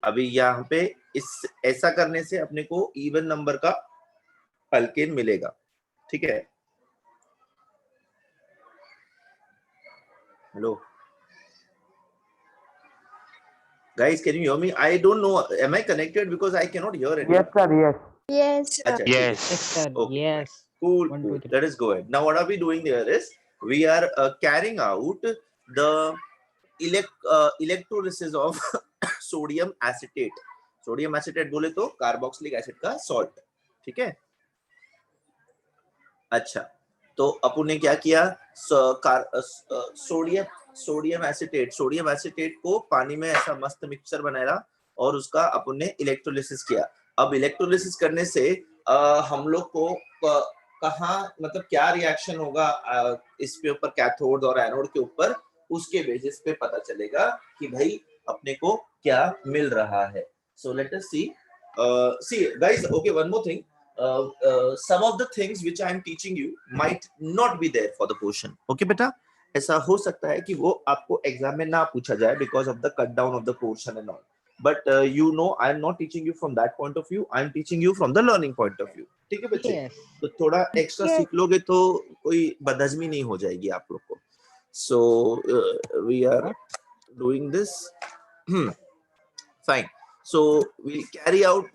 अभी यहाँ पे इस ऐसा करने से अपने को इवन नंबर का अल्केन मिलेगा, ठीक है। Hello guys, can you hear me? I don't know, am I connected? Because I cannot hear anything. Yes sir, yes. Yes. अच्छा, ठीक है. Yes sir. Okay, Yes. cool, 1 cool. 2 3. Let us go ahead. Now what are we doing here is we are carrying out the electrolysis of sodium acetate. Sodium acetate बोले तो carboxylic acid का salt, ठीक है। अच्छा, तो अपन ने क्या किया, सोडियम एसिटेट को पानी में ऐसा मस्त मिक्सचर बनाया और उसका अपन ने इलेक्ट्रोलिसिस किया। अब इलेक्ट्रोलिसिस करने से हम लोग को कहाँ मतलब क्या रिएक्शन होगा इस पे ऊपर कैथोड और एनोड के ऊपर, उसके बेसिस पे पता चलेगा कि भाई अपने को क्या मिल रहा है। So let us C guys, okay, one more thing. Some of the things which I am teaching you might not be there for the portion. Okay, बेटा, ऐसा हो सकता है कि वो आपको एग्जाम में ना पूछा जाए because of the cut down of the portion and all. But you know, I am not teaching you from that point of view. I am teaching you from the learning point of view. ठीक है बच्चे? Yes. तो थोड़ा extra सीख लोगे तो कोई बदहजमी नहीं हो जाएगी आप लोग को. So we are doing this. Fine. So we'll carry out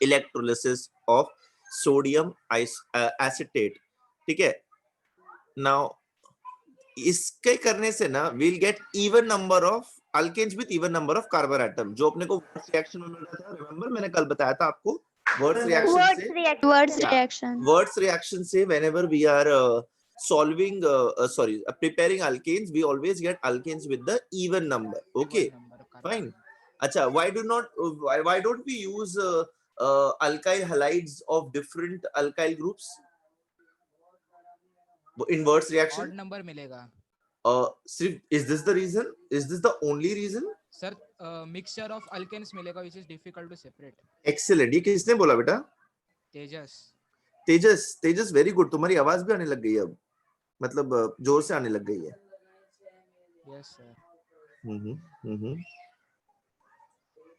electrolysis of sodium acetate, ठीक है। Now इसके करने से ना we'll get even number of alkanes with even number of carbon atom, जो अपने को रिएक्शन में मिल रहा था। रिमेंबर मैंने कल बताया था आपको वर्ड्स रिएक्शन से whenever we are solving preparing alkanes, we always get alkanes with the even number. Okay, fine. अच्छा, why don't we use alkyl halides of different alkyl groups? Inverse reaction. Odd number मिलेगा. सिर्फ is this the reason? Is this the only reason? Sir, mixture of alkanes मिलेगा which is difficult to separate. Excellent. ये किसने बोला बेटा? तेजस very good. तुम्हारी आवाज भी आने लग गई है अब, मतलब जोर से आने लग गई है. Yes sir.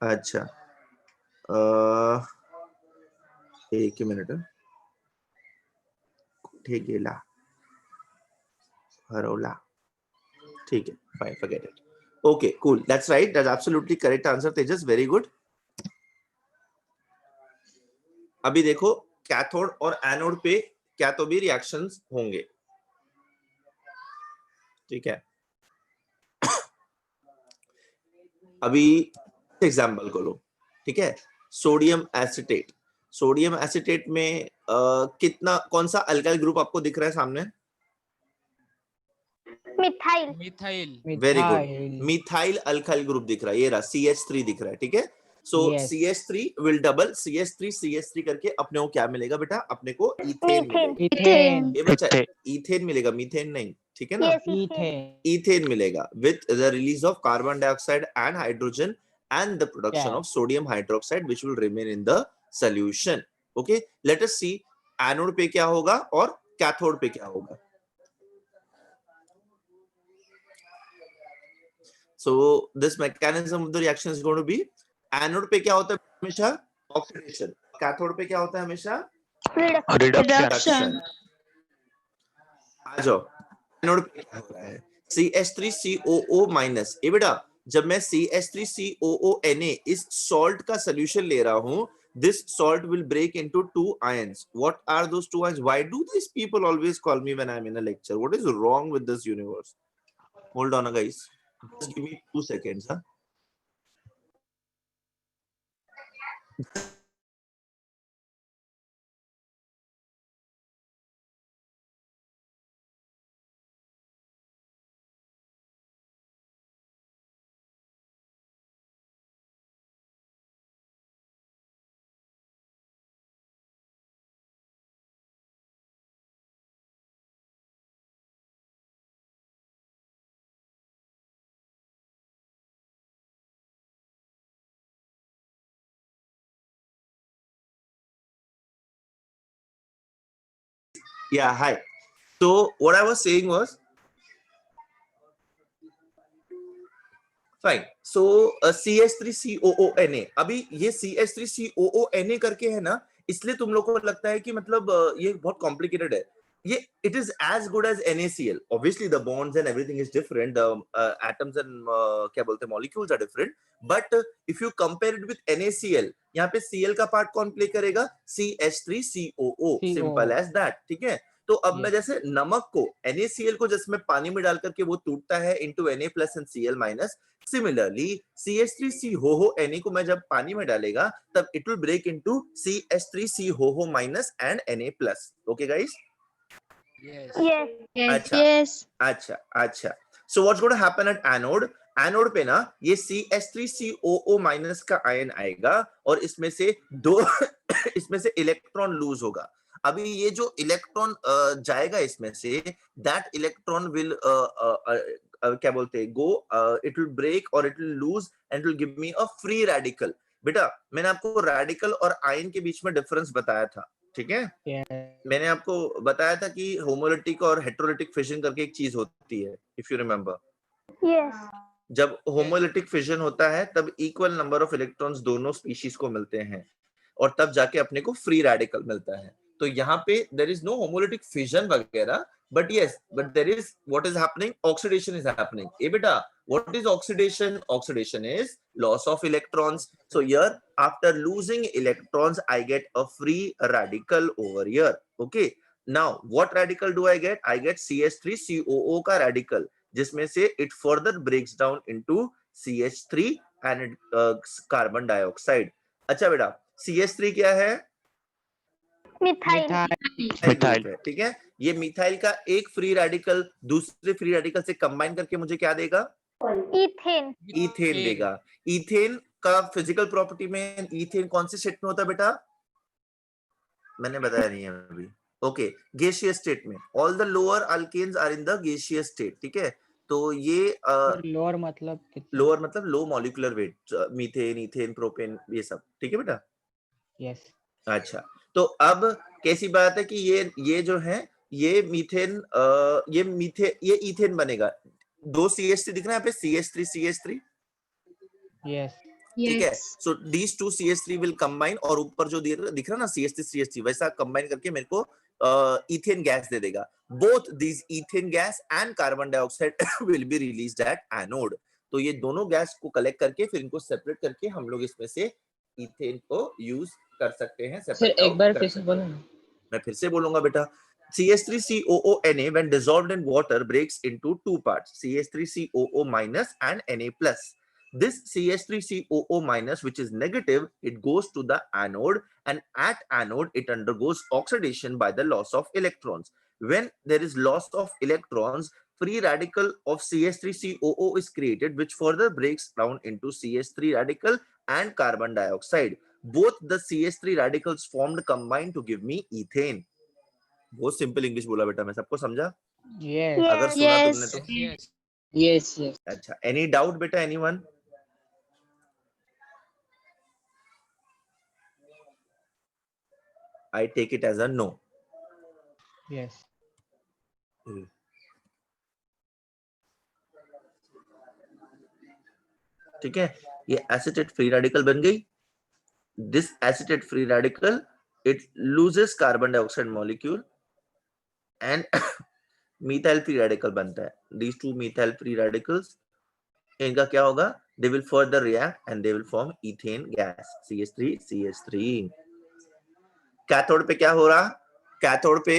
अच्छा, एक मिनट. ठेकेला हरोला, ठीक है, fine, forget it. Okay, cool, that's right, that's absolutely correct answer Tejas, very good. अभी देखो कैथोड और एनोड पे क्या तो भी रिएक्शंस होंगे, ठीक है. अभी एग्जांपल को लो, ठीक है. सोडियम एसिटेट में कितना, कौन सा अल्काइल ग्रुप आपको दिख रहा है सामने? Methyl. Very good, methyl alkyl group दिख रहा है, ये रहा CH3 दिख रहा है, ठीक है. सो CH3 विल डबल CH3 करके अपने को क्या मिलेगा बेटा? अपने को इथेन मिलेगा. ये बच्चा इथेन मिलेगा, मीथेन नहीं, ठीक है ना. इथेन मिलेगा with the release of carbon dioxide and hydrogen and the production of sodium hydroxide which will remain in the solution. Okay, let us see anode पे क्या होगा और cathode पे क्या होगा. So this mechanism of the reaction is going to be, anode पे क्या होता है हमेशा? Oxidation. Cathode पे क्या होता है हमेशा? Reduction. आ जाओ, anode पे क्या हो रहा है? CH3COO minus. ये बेटा, जब मैं CH3COONA इस सॉल्ट का सॉल्यूशन ले रहा हूं, this salt will break into two ions. What are those two ions? Why do these people always call me when I'm in a lecture? What is wrong with this universe? Hold on, guys. Just give me 2 seconds, huh? Yeah, hi. So what I was saying was, fine. So CH3COONA, अभी ये CH3COONA करके है ना, इसलिए तुम लोग को लगता है कि मतलब ये बहुत कॉम्प्लिकेटेड है. ये it is as good as NaCl. Obviously the bonds and everything is different, atoms and क्या बोलते हैं molecules are different, but if you compare it with NaCl, यहाँ पे Cl का पार्ट कौन प्ले करेगा? CH3COO, simple as that. ठीक है. तो अब मैं जैसे नमक को NaCl को जैसे मैं पानी में डाल करके वो टूटता है into Na plus and Cl minus, similarly CH3COONA को मैं जब पानी में डालेगा तब it will break into CH3COO minus and Na plus. Okay guys? Yes. Yes. अच्छा Yes. अच्छा अच्छा. So what's going to happen at anode? Anode पे ना ये CH3COO माइनस का आयन आएगा और इसमें से दो इसमें से इलेक्ट्रॉन लूज होगा. अभी ये जो इलेक्ट्रॉन जाएगा इसमें से, दैट इलेक्ट्रॉन विल क्या बोलते हैं, गो, इट विल ब्रेक और it will lose and it will give me a free radical. बेटा मैंने आपको रेडिकल और आयन के बीच में डिफरेंस बताया था. ठीक है. मैंने आपको बताया था कि होमोलिटिक और हेटेरोलिटिक फिशन करके एक चीज होती है, इफ यू रिमेम्बर. Yes. जब होमोलिटिक फिशन होता है तब इक्वल नंबर ऑफ इलेक्ट्रॉन्स दोनों स्पीशीज को मिलते हैं और तब जाके अपने को फ्री रेडिकल मिलता है. तो यहाँ पे there is no homolytic fission वगैरह, but yes, but there is what is happening, oxidation is happening. Beta, what is oxidation? Oxidation is loss of electrons. So here after losing electrons I get a free radical over here. Okay, now what radical do I get? I get CH3COO का radical, जिसमें से it further breaks down into CH3 and carbon dioxide. अच्छा बेटा, CH3 क्या है? Methyl. Methyl. ठीक है. ये मिथाइल का एक फ्री रेडिकल दूसरे फ्री रेडिकल से कंबाइन करके मुझे क्या देगा? Ethane. इथेन देगा. इथेन का फिजिकल प्रॉपर्टी में इथेन कौन से स्टेट में होता है बेटा? मैंने बताया नहीं है अभी. ओके, गैसियस स्टेट में. All the lower alkanes are in the gaseous state. ठीक है. तो ये लोअर मतलब लोअर मतलब low molecular weight, methane, ethane, propane, ये सब. ठीक है बेटा. यस. अच्छा, तो अब कैसी बात है कि ये जो है ये मीथेन, ये इथेन बनेगा. दो CH3 दिख रहा है यहाँ पे, CH3 यस. ठीक है. So these two CH3 will combine और ऊपर जो दिख रहा है ना CH3 वैसा कंबाइन करके मेरे को इथेन गैस दे देगा. Both these ethane gas and carbon dioxide will be released at anode. तो ये दोनों गैस को कलेक्ट करके फिर इनको सेपरेट करके हम लोग इसमें से इथेन को यूज कर सकते हैं. सर एक बार फिर से बोलो. मैं फिर से बोलूंगा बेटा. CH3COONA when dissolved in water breaks into two parts, CH3COO minus and Na plus. This CH3COO minus, which is negative, it goes to the anode, and at anode it undergoes oxidation by the loss of electrons. When there is loss of electrons, free radical of CH3COO is created, which further breaks down into CH3 radical and carbon dioxide. Both the CH3 radicals formed combine to give me ethane. बहुत simple English बोला बेटा, मैं सबको समझा? Yes. अगर सुना तुमने तो Yes. Yes yes. अच्छा. एनी डाउट बेटा? Anyone? I take it as a no. Yes. ठीक है. ये एसिटेट फ्री रेडिकल बन गई. This acetate free radical, it loses carbon dioxide molecule and methyl free radical बनता है. These two methyl free radicals, इनका क्या होगा? They will further react and they will form ethane gas, CH3. Cathode पे क्या हो रहा? कैथोड पे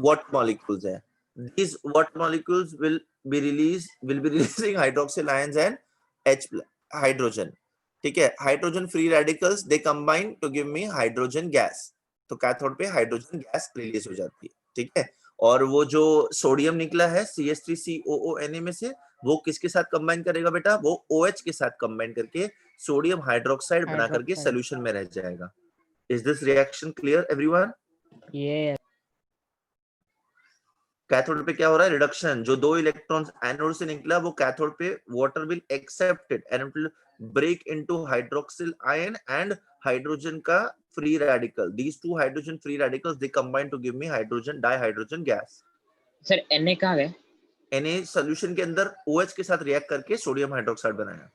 what molecules है? These what molecules will be releasing hydroxyl ions and H hydrogen. ठीक है. Hydrogen free radicals they combine to give me hydrogen gas. तो cathode पे हाइड्रोजन गैस रिलीज हो जाती है. ठीक है. और वो जो सोडियम निकला है CH3COONA में से, वो किसके साथ कंबाइन करेगा बेटा? वो OH के साथ कंबाइन करके सोडियम हाइड्रोक्साइड बना करके सोल्यूशन में रह जाएगा. Is this reaction clear everyone? Yes. Cathode पे क्या हो रहा है? रिडक्शन. जो दो इलेक्ट्रॉन्स एनोड से निकला वो कैथोड पे water will accept it and it will break into hydroxyl ion and hydrogen का free radical. These two hydrogen free radicals they combine to give me hydrogen dihydrogen gas. Sir Na कहाँ गए? Na solution के अंदर OH के साथ react करके sodium hydroxide बनाया.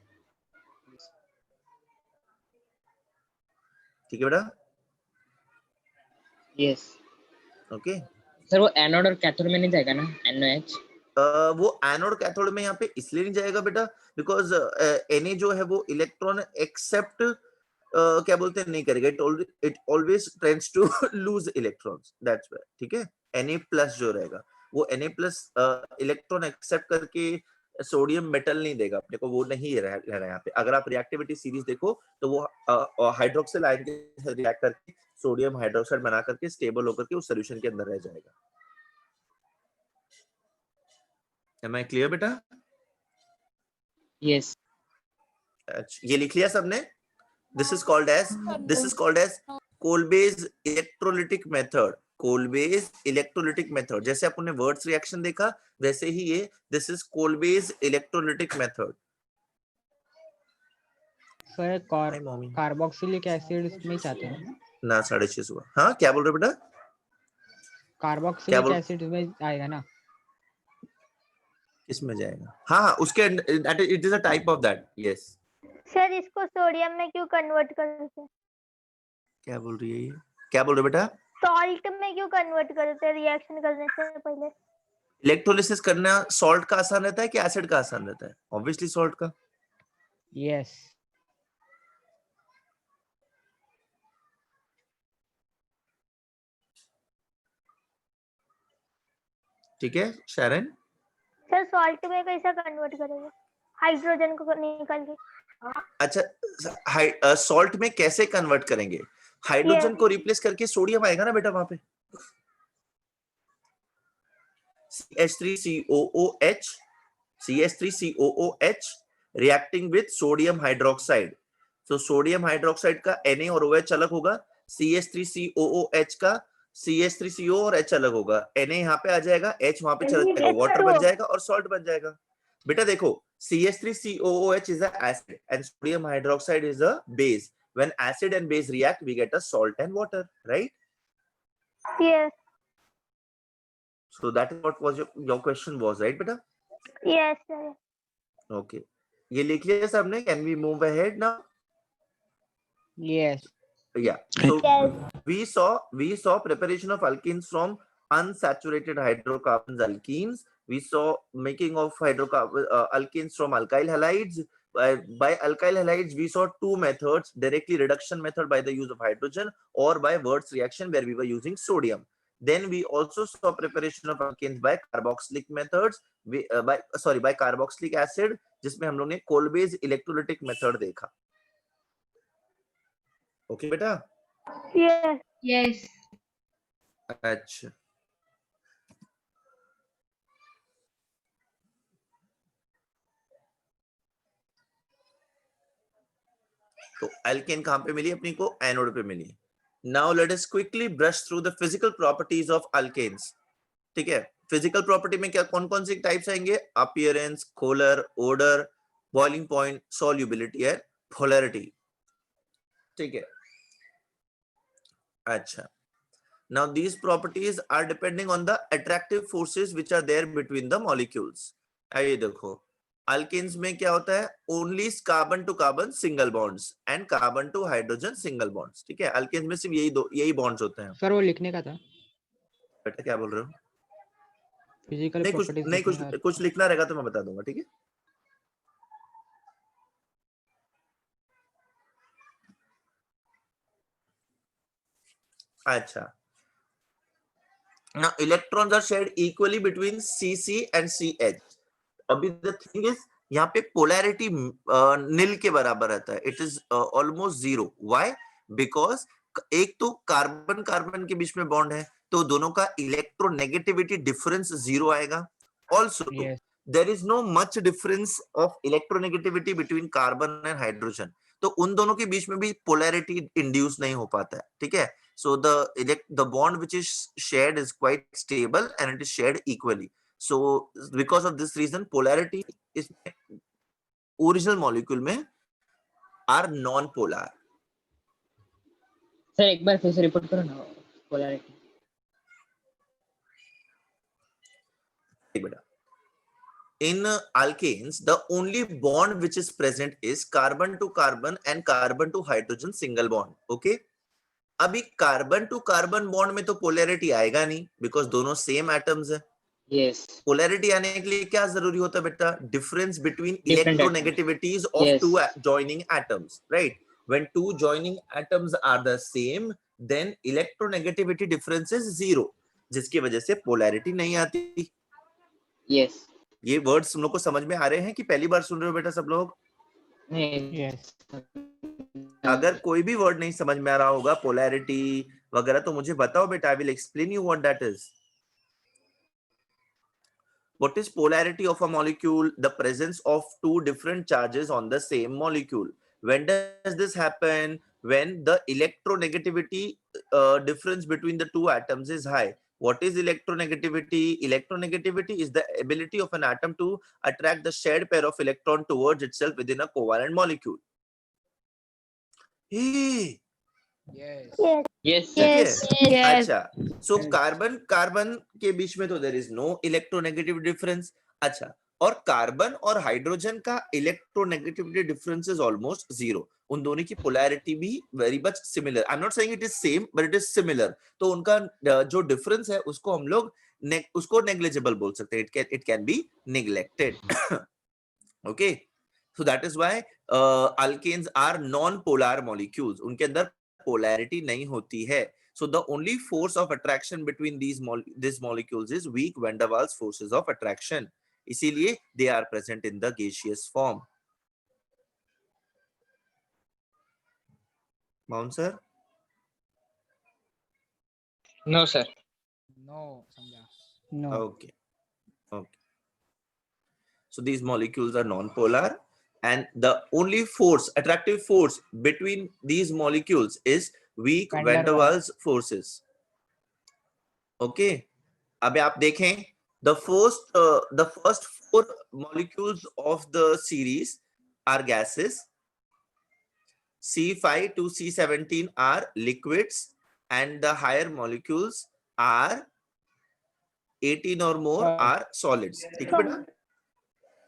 ठीक है बेटा, यस ओके। सर वो एनोड और कैथोड में नहीं जाएगा ना NaOH? वो एनोड कैथोड में यहाँ पे इसलिए नहीं जाएगा बेटा, बिकॉज Na जो है वो इलेक्ट्रॉन एक्सेप्ट क्या बोलते हैं नहीं करेगा, it always tends to lose electrons, that's why, ठीक है। Na+ जो रहेगा वो Na+ इलेक्ट्रॉन एक्सेप्ट करके सोडियम मेटल नहीं देगा अपने को, वो नहीं रह रहा है यहाँ पे। अगर आप रिएक्टिविटी सीरीज देखो तो वो हाइड्रोक्सिल आयन के साथ रिएक्ट करके सोडियम हाइड्रोक्साइड बना करके स्टेबल होकर के उस सॉल्यूशन के अंदर रह जाएगा। Am I clear बेटा? यस अच्छा, ये लिख लिया सबने? This is called as Kolbe's electrolytic method. Kolbe's electrolytic method. जैसे अपन ने वर्ड्स रिएक्शन देखा वैसे ही ये this is Kolbe's electrolytic method. Sir Hi, mommy. Carboxylic acid में चाहते हैं ना 6:30 हुआ। हाँ क्या बोल रहे हो बेटा? कार्बोक्सिलिक बोल- एसिड में आएगा ना किस में जाएगा? हाँ उसके it is a type of that, yes. Sir इसको सोडियम में क्यों कन्वर्ट करते हैं? क्या बोल रही है ये? क्या बोल रहे हो बेटा? सॉल्ट में क्यों कन्वर्ट करते हैं रिएक्शन करने से पहले? इलेक्ट्रोलिसिस करना सॉल्ट का आसान रहता है कि एसिड का आसान रहता है? ऑब्वियसली सॉल्ट का। यस ठीक है शरण? सर सॉल्ट में कैसा कन्वर्ट करेंगे हाइड्रोजन को निकाल के? अच्छा सॉल्ट में कैसे कन्वर्ट करेंगे? हाइड्रोजन को रिप्लेस करके सोडियम आएगा ना बेटा वहां पे। CH3COOH reacting with sodium hydroxide. So sodium hydroxide का Na और OH अलग होगा, CH3COOH का CH3CO और H अलग होगा। Na यहाँ पे आ जाएगा, H वहां पे चला जाएगा, वाटर बन जाएगा और सॉल्ट बन जाएगा। बेटा देखो CH3COOH is a acid and sodium hydroxide is a base. When acid and base react, we get a salt and water, right? Yes. So that is what was your question was, right बेटा? Yes sir. Okay. ये लिख लिया सबने? Can we move ahead now? Yes Yeah. So Yes. we saw preparation of alkenes from unsaturated hydrocarbons alkenes. We saw making of alkenes from alkyl halides. By alkyl halides, we saw two methods: directly reduction method by the use of hydrogen, or by Wurtz reaction where we were using sodium. Then we also saw preparation of alkenes by carboxylic methods. By carboxylic acid, जिसमें हम लोग ने Kolbe's electrolytic method देखा. Okay बेटा? Yes. Yes. अच्छा. तो alkene कहां पे मिली अपनी को? एनोड पे मिली. Now let us quickly brush through the physical properties of alkanes. ठीक है, फिजिकल प्रॉपर्टी में क्या कौन कौन सी टाइप्स आएंगे? Appearance, colour, odour, boiling point, solubility and polarity. ठीक है, अच्छा. Now these properties are depending on the attractive forces which are there between the molecules. आइए देखो, अल्केन्स में क्या होता है? Only carbon to carbon single bonds and carbon to hydrogen single bonds. ठीक है, अल्केन्स में सिर्फ यही बॉन्ड्स होते हैं. सर वो लिखने का था बेटा क्या बोल रहे हो? फिजिकल प्रॉपर्टीज कुछ लिखना रहेगा तो मैं बता दूंगा. ठीक है, अच्छा. Now electrons are shared equally between Cc and CH. अभी the thing is यहाँ पे पोलैरिटी नील के बराबर रहता है. It is almost zero. Why? Because एक तो कार्बन कार्बन के बीच में बॉन्ड है तो दोनों का इलेक्ट्रोनेगेटिविटी डिफरेंस जीरो आएगा. Also yes there is no much difference of electronegativity between carbon and hydrogen. तो उन दोनों के बीच में भी पोलैरिटी इंड्यूस नहीं हो पाता है. ठीक है, so the bond which is shared is quite stable and it is shared equally. So because of this reason polarity is original molecule में are non polar. सर एक बार फिर से रिपोर्ट करो ना polarity. In alkanes the only bond which is present is carbon to carbon and carbon to hydrogen single bond. Okay, अभी carbon to carbon bond में तो polarity आएगा नहीं, बिकॉज दोनों सेम एटम्स है। Yes. पोलैरिटी आने के लिए क्या जरूरी होता है बेटा? Difference between Different electronegativities of Yes. Two joining atoms, right? When two joining atoms are the same, then electronegativity difference is 0, जिसकी वजह से पोलैरिटी नहीं आती। Yes. ये वर्ड्स हम लोग को समझ में आ रहे हैं कि पहली बार सुन रहे हो बेटा सब लोग? Yes. अगर कोई भी वर्ड नहीं समझ में आ रहा होगा, पोलैरिटी वगैरह, तो मुझे बताओ बेटा, I will explain you what that is. What is polarity of a molecule? The presence of two different charges on the same molecule. When does this happen? When the electronegativity difference between the two atoms is high. What is electronegativity? Electronegativity is the ability of an atom to attract the shared pair of electron towards itself within a covalent molecule. Hey, Yes. Yes. Yes. ठीक है? Yes. अच्छा, so carbon carbon के बीच में तो there is no electronegative difference. अच्छा, और carbon और हाइड्रोजन का इलेक्ट्रोनेगेटिविटी डिफरेंस इज ऑलमोस्ट 0। उन दोनों की पोलैरिटी भी very much similar. I am not saying it is same, but it is similar. तो उनका जो डिफरेंस है उसको हम लोग उसको नेग्लिजिबल बोल सकते हैं। It can be neglected. Okay, so that is why alkanes are non polar molecules. उनके अंदर पोलैरिटी नहीं होती है। So the only force of attraction between these molecules is weak van der Waals forces of attraction. इसीलिए they are present in the gaseous form. Mound sir? No, sir. No, Samjha. No. Okay. Okay. So these molecules are non-polar, and the only force, attractive force between these molecules is weak van der Waals forces. Okay. अब आप देखें, the first 4 molecules of the series are gases. C5 to C17 are liquids, and the higher molecules are 18 or more are solids. ठीक है बेटा?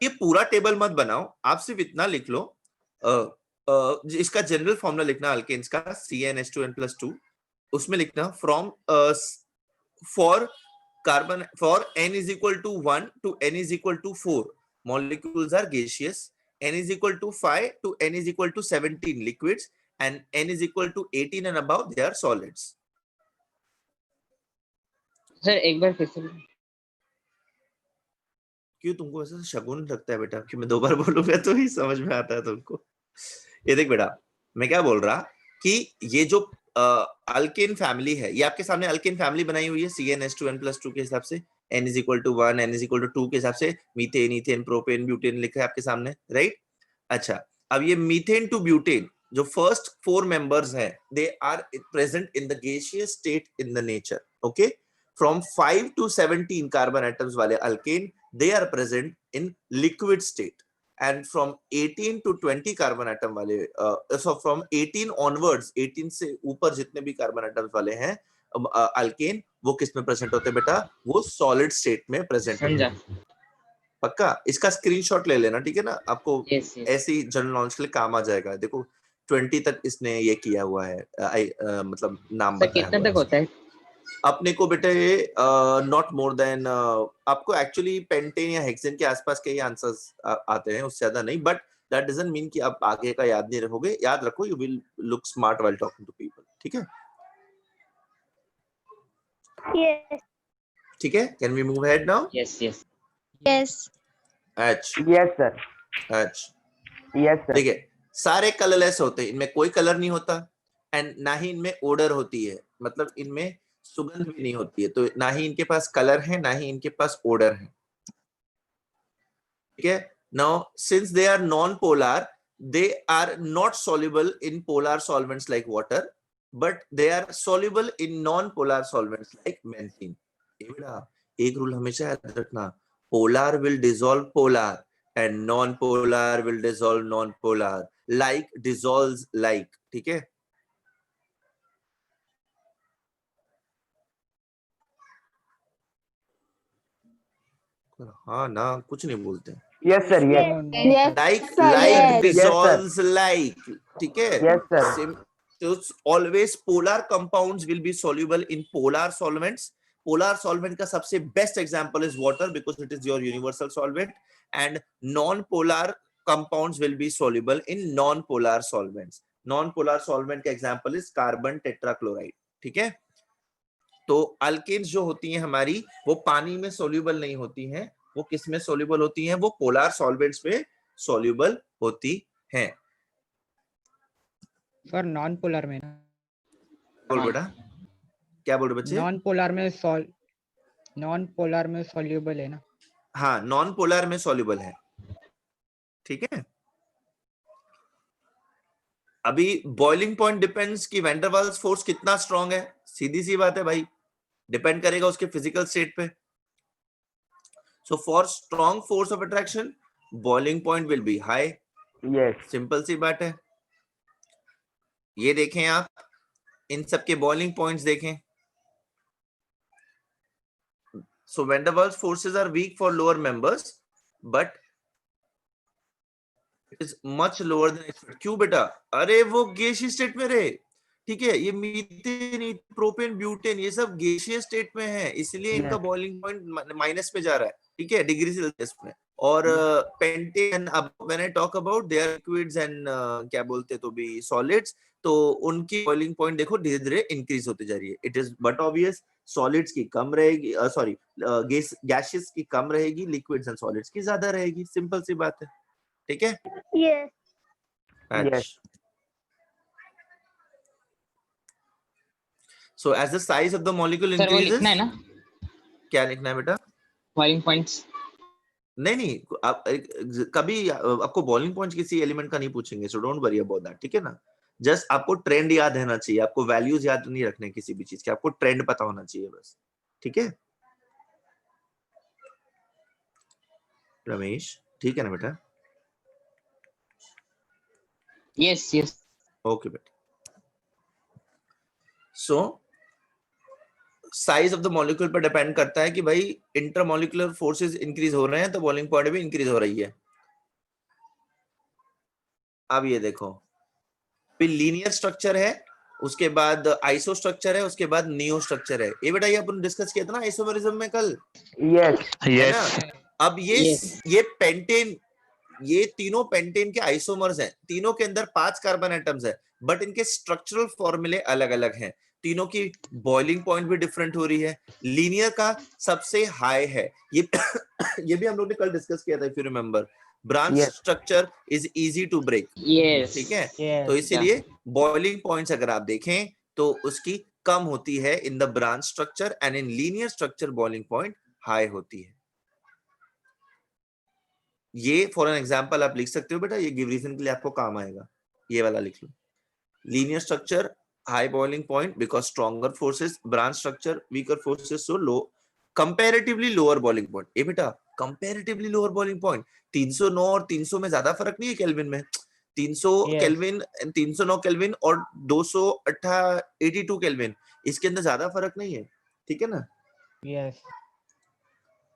ये पूरा table मत बनाओ, आप सिर्फ इतना लिख लो। इसका जनरल फॉर्मूला लिखना अल्केन्स का, CnH2n+2, उसमें लिखना from for carbon for n is equal to 1 to n is equal to 4 molecules are gaseous, n is equal to 5 to n is equal to 17 liquids, and n is equal to 18 and above they are solids. Sir, एक बार फिर से। क्यों तुमको ऐसा शगुन लगता है बेटा कि मैं 2 बार बोलूंगा तो ही समझ में आता है तुमको? ये देख बेटा, मैं क्या बोल रहा कि ये जो अल्केन फैमिली है, ये आपके सामने अल्केन फैमिली बनाई हुई है CnH2n+2 के हिसाब से, n is equal to 1, n is equal to 2 के हिसाब से मीथेन, ईथेन, प्रोपेन, ब्यूटेन लिखा है आपके सामने, राइट? अच्छा, अब ये मीथेन टू ब्यूटेन जो फर्स्ट 4 मेंबर्स हैं, they are present in the gaseous state in the nature. Okay, from 5 to 17 carbon atoms वाले alkane, they are present in liquid state, and from 18 to 20 carbon atom वाले, so from 18 onwards, 18 से ऊपर जितने भी carbon atoms वाले हैं alkane, वो किस में प्रेजेंट होते हैं बेटा? वो सॉलिड स्टेट में प्रेजेंट होते हैं। पक्का इसका स्क्रीनशॉट ले लेना, ठीक है ना? आपको Yes, yes. ऐसी जनरल नॉलेज के लिए काम आ जाएगा। देखो 20 तक इसने ये किया हुआ है, मतलब नाम सर बताया कितना हुआ तक होता है? अपने को बेटे नॉट मोर देन, आपको एक्चुअली पेंटेन या हेक्सेन के आसपास के आंसर्स आते हैं, उससे ज्यादा नहीं, बट दैट डजंट मीन कि आप आगे का याद नहीं रखोगे। याद रखो, you will look smart while talking to people, ठीक है? Yes. ठीक है, can we move ahead now? Yes, yes. Yes. एच Yes, sir. एच Yes, sir. देखिए, सारे कलरलेस होते हैं, इनमें कोई कलर नहीं होता, एंड ना ही इनमें ओडर होती है, मतलब इनमें सुगंध भी नहीं होती है। तो ना ही इनके पास कलर है, ना ही इनके पास ओडर है, ठीक है? Now since they are non polar, they are not soluble in polar solvents like water, but they are soluble in non-polar solvents like benzene. एक रूल हमेशा याद रखना, polar will dissolve polar and non-polar will dissolve non-polar, like dissolves like, ठीक है? हाँ ना, कुछ नहीं बोलते। Yes, sir. Yes. Yes. Like sir, like yes. dissolves like, ठीक है? Yes, sir. So always polar compounds will be soluble in polar solvents. Polar solvent का सबसे best example is water because it is your universal solvent, and non-polar compounds will be soluble in non-polar solvents. Non-polar solvent का example is carbon tetrachloride. ठीक है, तो alkanes जो होती हैं हमारी वो पानी में soluble नहीं होती हैं, वो किस में soluble होती हैं? वो polar solvents में soluble होती हैं. सर नॉन पोलर में ना, बोल बेटा, क्या बोल रहे बच्चे? नॉन पोलर में सॉल्यूबल है ना. हाँ, नॉन पोलर में सॉल्युबल है. ठीक है, अभी बॉइलिंग पॉइंट डिपेंड्स कि वैन डर वाल्स फोर्स कितना स्ट्रांग है. सीधी सी बात है भाई, डिपेंड करेगा उसके फिजिकल स्टेट पे. So for strong force of attraction boiling point will be high. Yes simple सी बात है. ये देखें आप, इन सबके बॉइलिंग पॉइंट्स देखें. So van der Waals forces are weak for lower members, but it is much lower than expected. क्यों बेटा? अरे वो गैसीय स्टेट में रहे. ठीक है, ये मीथेन, प्रोपेन, ब्यूटेन ये सब गैसीय स्टेट में है, इसलिए इनका बॉइलिंग पॉइंट माइनस पे जा रहा है. ठीक है, डिग्री सेल्सियस में. और पेंटेन, अब when I talk about they are liquids and क्या बोलते तो भी सॉलिड्स, तो उनकी बॉइलिंग पॉइंट देखो धीरे धीरे इंक्रीज होती जा रही है. It is but obvious solids की कम रहेगी, सॉरी गैसेस की कम रहेगी, लिक्विड्स एंड सॉलिड्स की ज्यादा रहेगी. सिंपल सी बात है. ठीक है. Yes. Yes. So as the size of the molecule sir वो increases, लिखना है ना क्या लिखना है बेटा? Boiling points. नहीं, आप कभी आपको बॉइलिंग पॉइंट किसी एलिमेंट का नहीं पूछेंगे, so don't worry about that. ठीक है ना, जस्ट आपको ट्रेंड याद रहना चाहिए, आपको वैल्यूज याद नहीं रखने किसी भी चीज के, आपको ट्रेंड पता होना चाहिए बस. ठीक है रमेश, ठीक है ना बेटा? Yes yes. ओके बेटा. सो साइज ऑफ द मॉलिक्यूल पर डिपेंड करता है कि भाई इंटरमॉलिक्यूलर फोर्सेस इंक्रीज हो रहे हैं तो बॉइलिंग पॉइंट भी इंक्रीज हो रही है. अब ये देखो, फिर लीनियर स्ट्रक्चर है, उसके बाद आइसो स्ट्रक्चर है, उसके बाद नियो स्ट्रक्चर है. ये बेटा ये अपन डिस्कस किया था ना आइसोमेरिज्म में कल. यस है ना? अब ये Yes. ये पेंटेन, ये तीनों पेंटेन के आइसोमर्स हैं. तीनों के अंदर 5 कार्बन एटम्स है, बट इनके स्ट्रक्चरल फॉर्मूले अलग अलग हैं. तीनों की बॉइलिंग पॉइंट भी डिफरेंट हो रही है. लीनियर का सबसे हाई है. ये ये भी हम लोग ने कल डिस्कस किया था, if you remember. Branch Yes. Structure is easy to break. Yes. ठीक है, Yes. तो इसीलिए बॉइलिंग पॉइंट्स अगर आप देखें तो उसकी कम होती है in the branch structure, and in linear structure boiling point high होती है. ये फॉर एन एग्जांपल आप लिख सकते हो बेटा, ये गिव रीजन के लिए आपको काम आएगा. ये वाला लिख लो. Linear structure high boiling point because stronger forces, branch structure weaker forces, so low comparatively lower boiling point. ये बेटा कंपैरेटिवली लोअर बॉइलिंग पॉइंट. 309 और 300 में ज्यादा फर्क नहीं है केल्विन में. 300 Yes. केल्विन, 309 केल्विन और 282 केल्विन, इसके अंदर ज्यादा फर्क नहीं है. ठीक है ना? यस.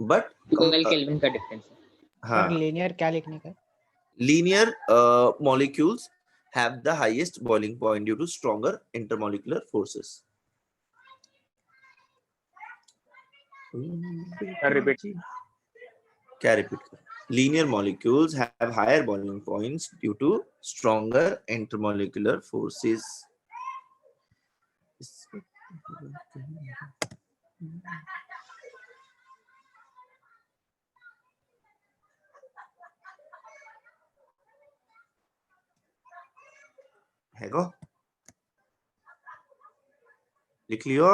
बट 12 केल्विन का डिफरेंस है. हाँ, सर लीनियर क्या लिखने का? linear molecules have the highest boiling point due to stronger intermolecular forces. repeat. क्या repeat कर? Linear molecules have higher boiling points due to stronger intermolecular forces. है को? लिख लियो?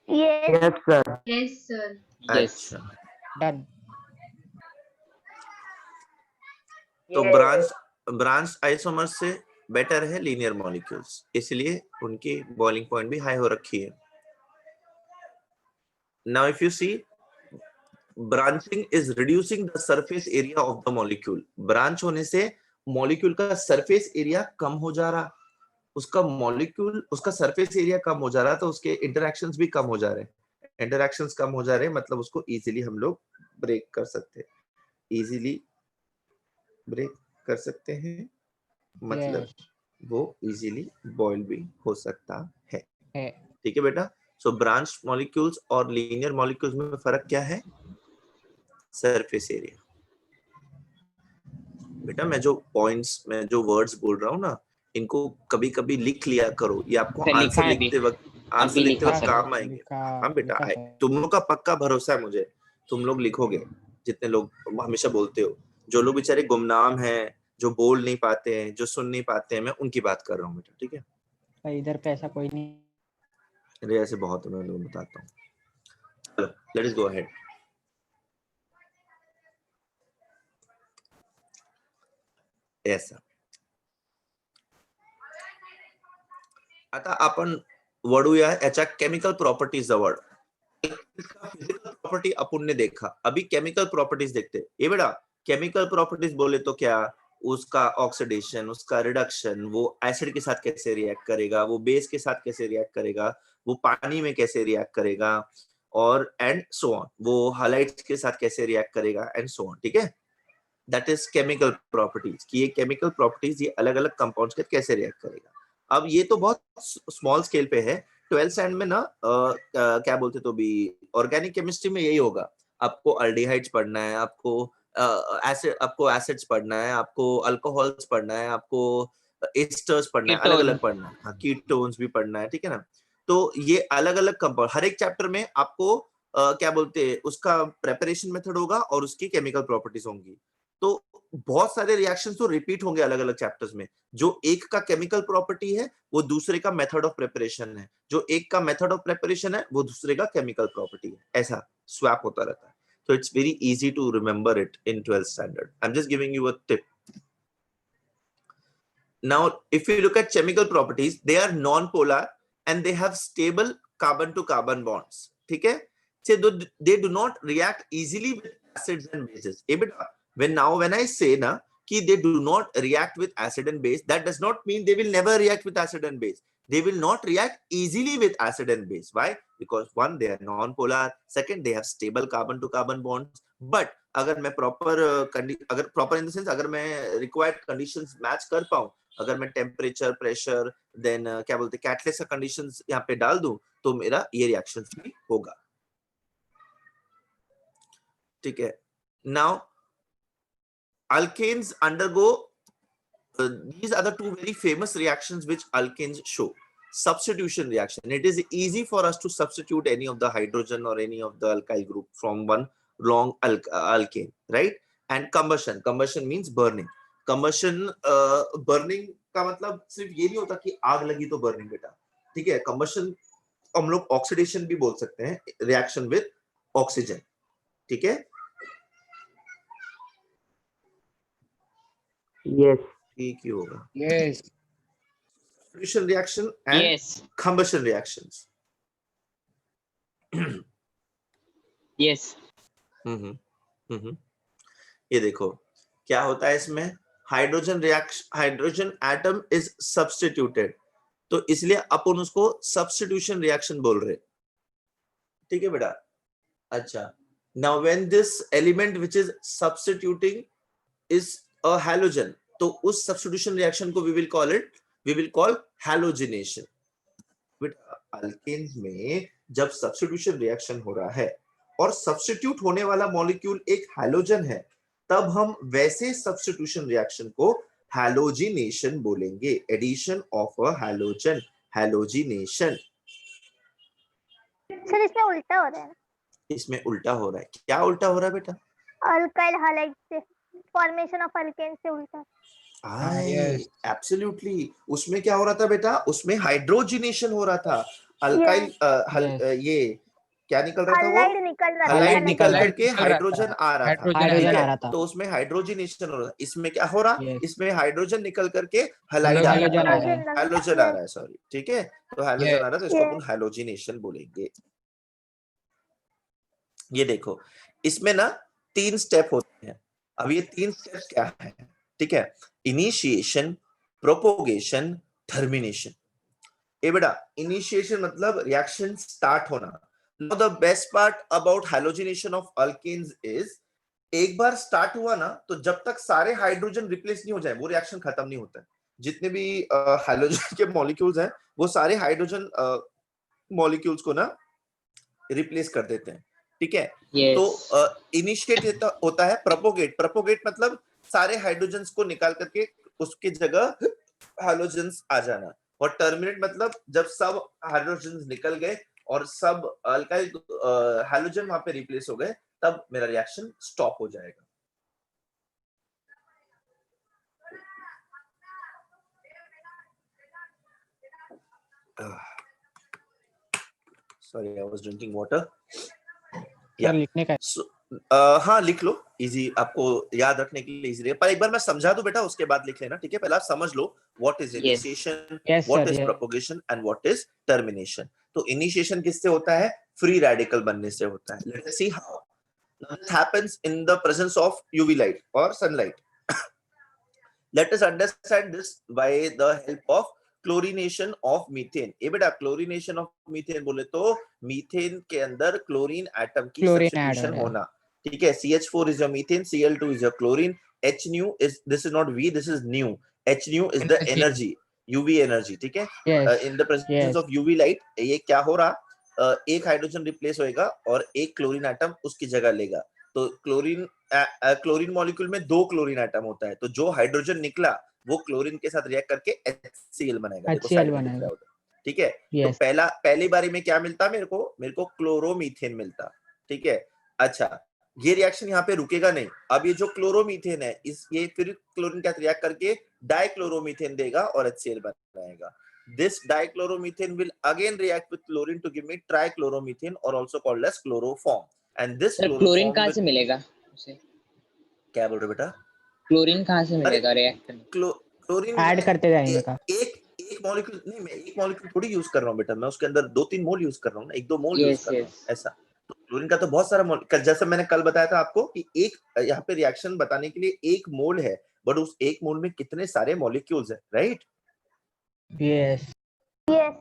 Yes. Yes sir Yes, sir. Yes. अच्छा, done. तो branch isomer से better है लीनियर मॉलिक्यूल्स, इसलिए उनकी बॉइलिंग पॉइंट भी हाई हो रखी है. Now if you see, branching is reducing the surface area of the molecule. Branch होने से मॉलिक्यूल का सरफेस एरिया कम हो जा रहा, उसका सरफेस एरिया कम हो जा रहा, तो उसके इंटरैक्शंस भी कम हो जा रहे. इंटरैक्शंस कम हो जा रहे मतलब उसको इजीली हम लोग ब्रेक कर सकते हैं. इजीली ब्रेक कर सकते हैं मतलब Yes. वो इजीली बॉयल भी हो सकता है। है ठीक है बेटा। सो ब्रांच मॉलिक्यूल्स और लीनियर मॉलिक्यूल्स में फर्क क्या है? Surface area. बेटा मैं जो पॉइंट्स में जो वर्ड्स बोल रहा हूँ ना, इनको कभी कभी लिख लिया करो, ये आपको सर, लिखा आंसर है अभी। लिखते वक्त अभी लिखा वक्त सर। काम आएंगे। हाँ बेटा, तुम लोग का पक्का भरोसा है मुझे, तुम लोग लिखोगे। जितने लोग हमेशा बोलते हो, जो लोग बेचारे गुमनाम हैं, जो बोल नहीं पाते हैं, जो सुन नहीं पाते हैं, मैं उनकी बात कर रहा हूँ बेटा। ठीक है, पर इधर पे ऐसा कोई नहीं। अरे ऐसे बहुत है, मैं लोगों को बताता हूँ। चलो लेट अस गो अहेड। ऐसा आता आपण वळूया याच्या केमिकल प्रॉपर्टीज जवळ। फिजिकल प्रॉपर्टी अपन ने देखा, अभी केमिकल प्रॉपर्टीज देखते हैं। ये बेटा केमिकल प्रॉपर्टीज बोले तो क्या? उसका ऑक्सीडेशन, उसका रिडक्शन, वो एसिड के साथ कैसे रिएक्ट करेगा, वो बेस के साथ कैसे रिएक्ट करेगा, वो पानी में कैसे रिएक्ट करेगा, और एंड सो ऑन, वो हाइलाइट्स के साथ कैसे रिएक्ट करेगा एंड सो ऑन। ठीक है, दैट इज केमिकल प्रॉपर्टीज कि ये केमिकल प्रॉपर्टीज ये अलग अलग कंपाउंड्स के कैसे रिएक्ट करेगा। अब ये तो बहुत स्मॉल स्केल पे है। 12th स्टैंडर्ड में ना क्या बोलते तो भी ऑर्गेनिक केमिस्ट्री में यही होगा। आपको अल्डिहाइड्स पढ़ना है, आपको एसिड्स पढ़ना है, आपको अल्कोहल्स पढ़ना है, आपको एस्टर्स पढ़ना है, अलग अलग पढ़ना है। हाँ, कीटोन्स भी पढ़ना है। ठीक है ना, तो ये अलग अलग कंपाउंड हर एक चैप्टर में आपको क्या बोलते हैं उसका प्रेपरेशन मेथड होगा और उसकी केमिकल प्रॉपर्टीज होंगी। तो बहुत सारे रिएक्शंस तो रिपीट होंगे अलग अलग चैप्टर्स में। जो एक का केमिकल प्रॉपर्टी है वो दूसरे का मेथड ऑफ प्रिपरेशन है, जो एक का मेथड ऑफ प्रिपरेशन है वो दूसरे का केमिकल प्रॉपर्टी है। ऐसा स्वैप होता रहता है। So it's very easy to remember it in 12th standard. I'm just giving you a tip. Now, if you look at chemical properties, they are non-polar and they have stable carbon to carbon bonds. ठीक है? So they do not react easily with acids and bases. When I say na कि they do not react with acid and base, that does not mean they will never react with acid and base. They will not react easily with acid and base. Why? Because one, they are non-polar. Second, they have stable carbon to carbon bonds. But अगर मैं proper in the sense अगर मैं required conditions match कर पाऊं, अगर मैं temperature, pressure, then क्या बोलते कैटलिस्ट का कंडीशंस यहाँ पे डाल दूं, तो मेरा ये रिएक्शंस भी होगा। ठीक है, now alkanes undergo these are the two very famous reactions which alkanes show. Substitution reaction. It is easy for us to substitute any of the hydrogen or any of the alkyl group from one long alkane, right? And combustion. Combustion means burning. Combustion burning का मतलब सिर्फ ये नहीं होता कि आग लगी तो burning बेटा। ठीक है, combustion हम लोग ऑक्सीडेशन भी बोल सकते हैं, रिएक्शन विद ऑक्सीजन। ठीक है, Yes. ठीक ही होगा। Yes. Substitution reaction and Yes. combustion reactions. Yes. ये देखो क्या होता है इसमें, हाइड्रोजन एटम इज सब्स्टिट्यूटेड, तो इसलिए अपन उसको सब्स्टिट्यूशन रिएक्शन बोल रहे। ठीक है बेटा। अच्छा, now when this element which is substituting is a halogen, तो उस सब्स्टिट्यूशन रिएक्शन को वी विल कॉल हैलोजिनेशन। बेटा अल्केन्स में जब सब्स्टिट्यूशन रिएक्शन हो रहा है और सब्स्टिट्यूट होने वाला मॉलिक्यूल एक हैलोजन है, तब हम वैसे सब्स्टिट्यूशन रिएक्शन को हैलोजिनेशन बोलेंगे। Addition of a halogen, halogenation. Sir इसमें उल्टा हो रहा है। इसमें उल्टा हो रहा है। क्या उल्टा हो रहा है बेटा? अल्काइल हैलाइड से, फॉर्मेशन ऑफ अल्केन से उल्टा। Yes. एब्सोल्युटली। उसमें क्या हो रहा था बेटा? उसमें हाइड्रोजिनेशन हो रहा था। अल्काइल ये क्या निकल रहा था? वो हलाइड निकल रहा था। हलाइड निकल निकल करके रहा था। हाइड्रोजन आ रहा था। हाइड्रोजन ठीक आ है? रहा था। तो उसमें हाइड्रोजिनेशन हो रहा है। इसमें क्या हो रहा? Yes. इसमें हाइड्रोजन निकल करके हलाइड आ Halogen रहा आ रहा है। है। हैलोजन आ रहा है, सॉरी। ठीक है, तो हैलोजन Yes. आ रहा है, तो इसको अपन हैलोजिनेशन बोलेंगे। ये देखो, इसमें ना 3 स्टेप होते हैं। अब ये 3 स्टेप्स क्या है? ठीक है, इनिशिएशन, प्रोपोगेशन, टर्मिनेशन। ए बेटा, इनिशिएशन मतलब रिएक्शन स्टार्ट होना। Now the best part about halogenation of alkanes is, एक बार स्टार्ट हुआ ना, तो जब तक सारे हाइड्रोजन रिप्लेस नहीं हो जाए वो रिएक्शन खत्म नहीं होता है। जितने भी हाइड्रोजन के मॉलिक्यूल्स हैं वो सारे हाइड्रोजन मॉलिक्यूल्स को ना रिप्लेस कर देते हैं, ठीक है। Yes. तो इनिशिएट होता है प्रोपोगेट। प्रोपोगेट मतलब सारे हाइड्रोजन्स को निकाल करके उसकी जगह हाइड्रोजन्स आ जाना, और टर्मिनेट मतलब जब सब हाइड्रोजन्स निकल गए और सब अल्काइल हाइड्रोजन वहां पे रिप्लेस हो गए, तब मेरा रिएक्शन स्टॉप हो जाएगा। Sorry, I was drinking water. Sir लिखने का So, हाँ लिख लो, इजी, आपको याद रखने के लिए इजी रहेगा। पर एक बार मैं समझा दूं बेटा, उसके बाद लिख लेना, ठीक है। पहले आप समझ लो what is Yes. Initiation, Yes, what sir, is yes. Propagation and what is termination. तो इनिशिएशन किससे होता है? फ्री रेडिकल बनने से होता है। Let us see how this happens in the presence of UV light or sunlight. Let us understand this by the help of chlorination of methane. ये बेटा क्लोरीनेशन ऑफ मीथेन बोले तो मीथेन के अंदर क्लोरीन एटम की Chlorine add substitution हो रहा है। होना, ठीक है। CH4 is your methane, Cl2 is your chlorine, HNu is, this is not V, this is nu, HNu is the energy, UV energy, ठीक है। Yes, in the presence yes. of UV light ये क्या हो रहा, एक hydrogen replace होएगा और एक क्लोरीन एटम उसकी जगह लेगा। तो क्लोरीन मॉलिक्यूल में 2 क्लोरीन एटम होता है, तो जो हाइड्रोजन निकला वो क्लोरीन के साथ रिएक्ट करके HCl बनाएगा। देखो HCl साइड में दिख बनेगा। रहा होगा, ठीक है। तो Yes. पहली बारी में क्या मिलता मेरे को क्लोरोमीथेन मिलता, ठीक है। अच्छा, ये रिएक्शन यहाँ पे रुकेगा नहीं। अब ये जो क्लोरोमीथेन है, ये फिर क्लोरीन के साथ रिएक्ट करके डाइक्लोरोमीथेन देगा और HCl बनाएगा। This dichloromethane will again react with chlorine to give me trichloromethane, or also called as chloroform. And this sir chlorine chloroform कहाँ will, से मिलेगा उसे? क्या बोल रहे बेटा? क्लोरीन कहाँ से मिलेगा रिएक्टर में? क्लोरीन ऐड करते जाएंगे का। एक मॉलिक्यूल नहीं, मैं एक मॉलिक्यूल थोड़ी यूज कर रहा हूँ बेटा, मैं उसके अंदर 2-3 मोल यूज कर रहा हूँ ना, 1-2 मोल यूज Yes, कर रहा हूँ, yes. ऐसा। तो क्लोरीन का तो बहुत सारा मोल, जैसे मैंने कल बताया था आपको कि एक यहाँ पे रिएक्शन बताने के लिए 1 मोल है, बट उस 1 मोल में कितने सारे मॉलिक्यूल्स हैं, राइट? Yes. Yes.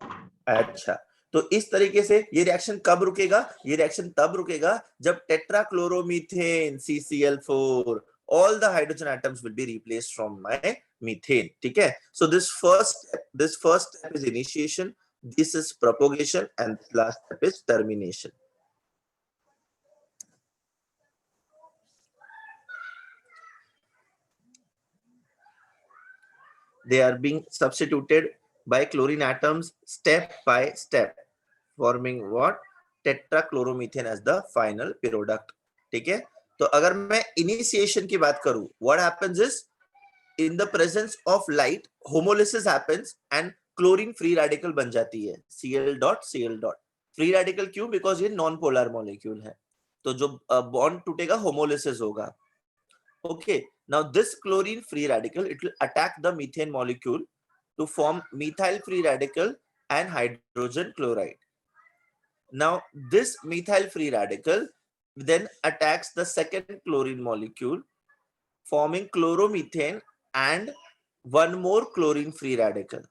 अच्छा, तो इस तरीके से ये रिएक्शन कब रुकेगा? ये रिएक्शन तब रुकेगा जब टेट्राक्लोरोमीथेन CCl4, all the hydrogen atoms will be replaced from my methane, ठीक है। So this first step is initiation, this is propagation, and this last step is termination. They are being substituted by chlorine atoms step by step, forming what? Tetrachloromethane as the final product, ठीक है। तो अगर मैं initiation की बात करूं, what happens is in the presence of light homolysis happens and chlorine free radical बन जाती है, Cl.Cl. फ्री रेडिकल क्यों? बिकॉज ये नॉन पोलर मॉलिक्यूल है, तो जो बॉन्ड टूटेगा होमोलिसिस होगा। Okay, now this chlorine free radical, it will attack the methane molecule to form methyl free radical and hydrogen chloride. Now this methyl free radical then attacks the second chlorine molecule, forming chloromethane and one more chlorine free radical.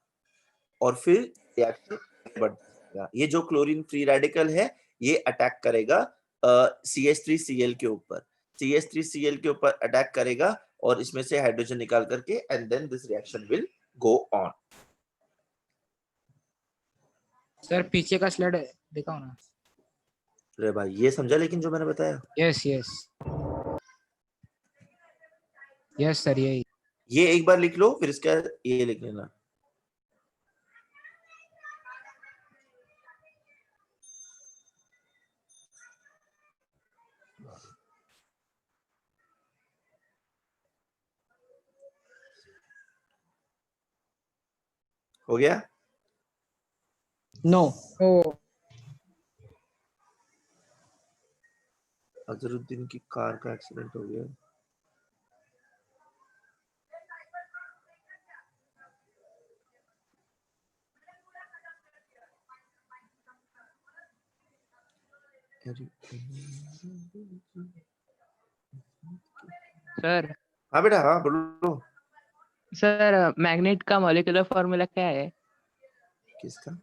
और फिर reaction बढ़ेगा। ये जो chlorine free radical है ये attack करेगा CH3Cl के ऊपर, CH3Cl के ऊपर अटैक करेगा और इसमें से हाइड्रोजन निकाल करके, and then this reaction will go on. Sir पीछे का स्लाइड दिखाओ ना। अरे भाई ये समझा लेकिन जो मैंने बताया? यस यस यस सर, यही। ये एक बार लिख लो, फिर इसका ये लिख लेना। हो गया? No. अजरुद्दीन की कार का एक्सीडेंट हो गया। सर हाँ बेटा, हाँ बोलो। सर मैग्नेट का मॉलिक्यूलर फॉर्मूला क्या है? किसका?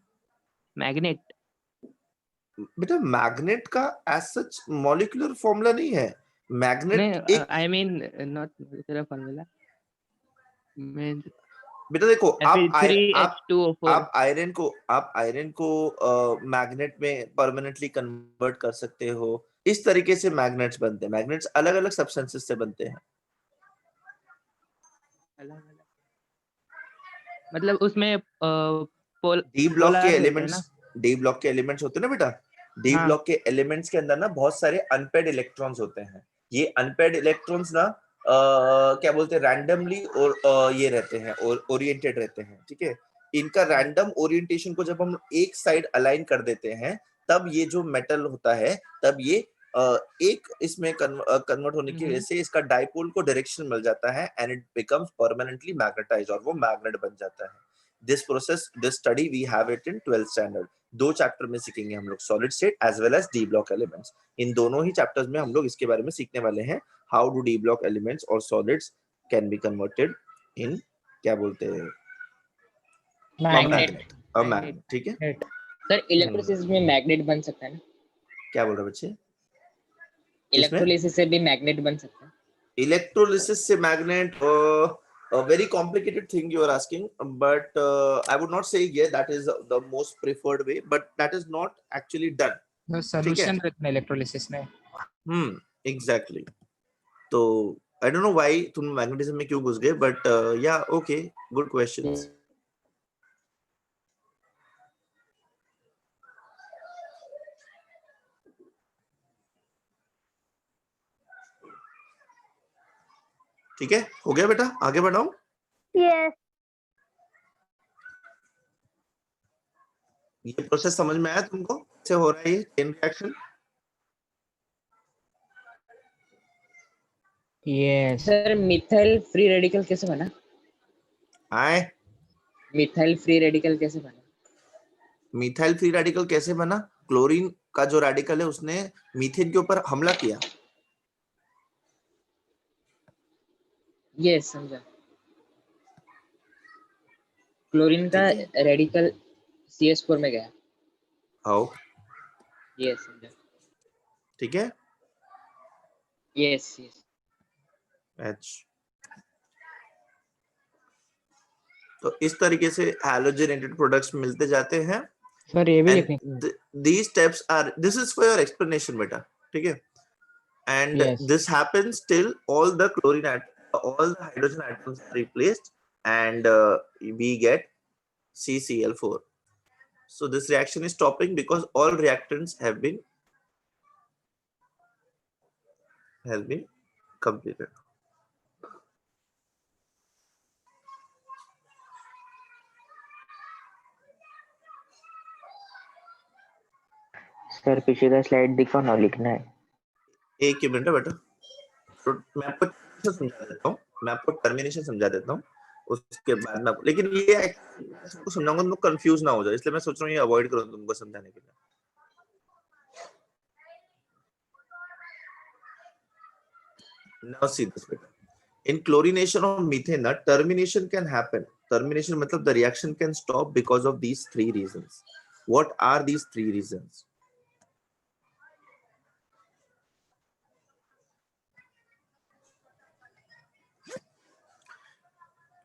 मैग्नेट। बेटा मैग्नेट का एज सच मॉलिक्यूलर फॉर्मूला नहीं है। मैग्नेट नहीं, एक I mean not molecular formula, mean बेटा देखो आप Fe3H2O4 आप आयरन को मैग्नेट में परमानेंटली कन्वर्ट कर सकते हो। इस तरीके से मैग्नेट्स बनते हैं। मैग्नेट्स अलग अलग सब्सटेंसेस से बनते हैं। अलग-अलग मतलब उसमें डी ब्लॉक के पोलर होते हैं एलिमेंट्स ना? डी ब्लॉक के एलिमेंट्स होते हैं ना बेटा। डी हाँ। ब्लॉक के एलिमेंट्स के अंदर ना बहुत सारे अनपेड इलेक्ट्रॉन्स होते हैं। ये अनपेड इलेक्ट्रॉन्स ना क्या बोलते हैं रैंडमली और ये रहते हैं और ओरिएंटेड रहते हैं। ठीक है, इनका रैंडम ओरिएंटेशन को जब हम एक साइड अलाइन कर देते हैं तब ये जो मेटल होता है तब ये एक इसमें कन्वर्ट होने की वजह से इसका डाइपोल को डायरेक्शन मिल जाता है and it becomes permanently magnetised और वो मैग्नेट बन जाता है। This process this study we have it in 12th standard. 2 chapter में सीखेंगे हम लोग solid state as well as d block elements. इन दोनों ही चैप्टर्स में हम लोग इसके बारे में सीखने वाले हैं। How do d block elements और solids can be converted in क्या बोलते हैं मैग्नेट। मैग्नेट। ठीक है सर इलेक्ट्रोलिसिस में मैग्नेट बन सकता है ना? क्या बोल रहे बच्चे? इलेक्ट्रोलिसिस से भी मैग्नेट बन सकता है? इलेक्ट्रोलिसिस से magnet a very complicated thing you are asking, but I would not say yeah that is the most preferred way, but that is not actually done. The solution with electrolysis में exactly. तो I don't know why तुम magnetism में क्यों घुस गए, but yeah okay, good questions. ठीक है, हो गया बेटा, आगे बढ़ाऊं? यस। ये प्रोसेस समझ में आया तुमको? कैसे हो रहा है ये chain reaction? Yes. Sir methyl free radical कैसे बना? आए मिथाइल फ्री रेडिकल कैसे बना? मिथाइल फ्री रेडिकल कैसे बना? क्लोरीन का जो रेडिकल है उसने मीथेन के ऊपर हमला किया। यस समझा। क्लोरीन का रेडिकल CH4 में गया। आओ यस समझा। ठीक है यस यस। तो इस तरीके से हैलोजेनेटेड प्रोडक्ट्स मिलते जाते हैं। सर ये भी लिखने these steps are, this is for your explanation बेटा, ठीक है? And Yes. this happens till all the all the hydrogen atoms are replaced and we get CCl4. So this reaction is stopping because all reactants have been completed. Sir पीछे का slide दिखाओ ना, लिखना है। एक ही मिनट बेटा, तो मैं आपको समझा देता हूँ, मैं आपको टर्मिनेशन समझा देता हूँ, उसके बाद में लेकिन ये आपको समझाऊंगा तुम कंफ्यूज ना हो जाए, इसलिए मैं सोच रहा हूँ ये अवॉइड करूँ तुमको समझाने के लिए। Now see this better. In chlorination of methane, termination can happen. Termination मतलब the reaction can stop because of these 3 reasons. What are these 3 reasons?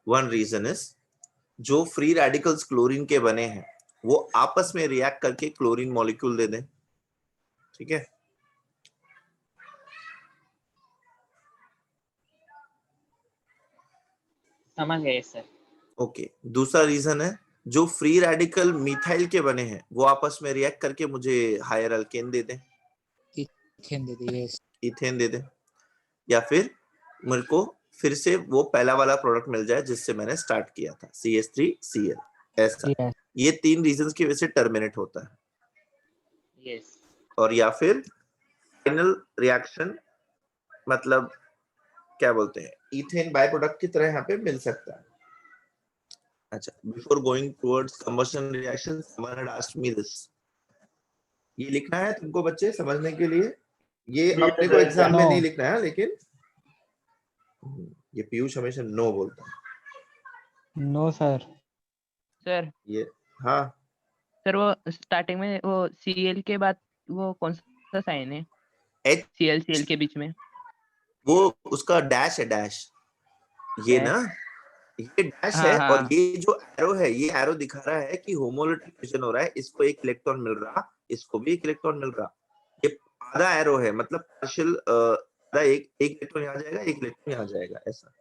One reason is जो फ्री रेडिकल्स क्लोरीन के बने हैं वो आपस में रिएक्ट करके chlorine molecule दे दें। ठीक है, समझ गए सर। ओके। दूसरा रीजन है जो फ्री रेडिकल मिथाइल के बने हैं वो आपस में रिएक्ट करके मुझे हायर अल्केन दे दें, इथेन दे दें, या फिर मेरे को फिर से वो पहला वाला प्रोडक्ट मिल जाए जिससे मैंने स्टार्ट किया था, CH3Cl। ऐसा Yes. ये 3 रीजंस की वजह से टर्मिनेट होता है। यस। और या फिर फाइनल रिएक्शन मतलब क्या बोलते हैं इथेन बाय प्रोडक्ट की तरह यहाँ पे मिल सकता है। अच्छा, before going towards combustion reaction someone had asked me this. ये लिखना है तुमको बच्चे समझने के लिए, ये अपने को एग्जाम में No. नहीं लिखना है, लेकिन ये पीयूष हमेशा नो बोलता है। No sir. सर ये हाँ सर वो स्टार्टिंग में वो Cl के बाद वो कौन सा साइन है? H Cl के बीच में वो उसका डैश है, डैश ये Dash? ना ये डैश हाँ, है और हाँ। ये जो एरो है, ये एरो दिखा रहा है कि होमोलिटिक फिजन हो रहा है, इसको एक इलेक्ट्रॉन मिल रहा, इसको भी एक इलेक्ट्रॉन मिल रहा। ये आधा एरो है, मतलब पार्शियल आधा, एक इलेक्ट्रॉन यहाँ जाएगा, एक इलेक्ट्रॉन यहाँ जाएगा, ऐसा।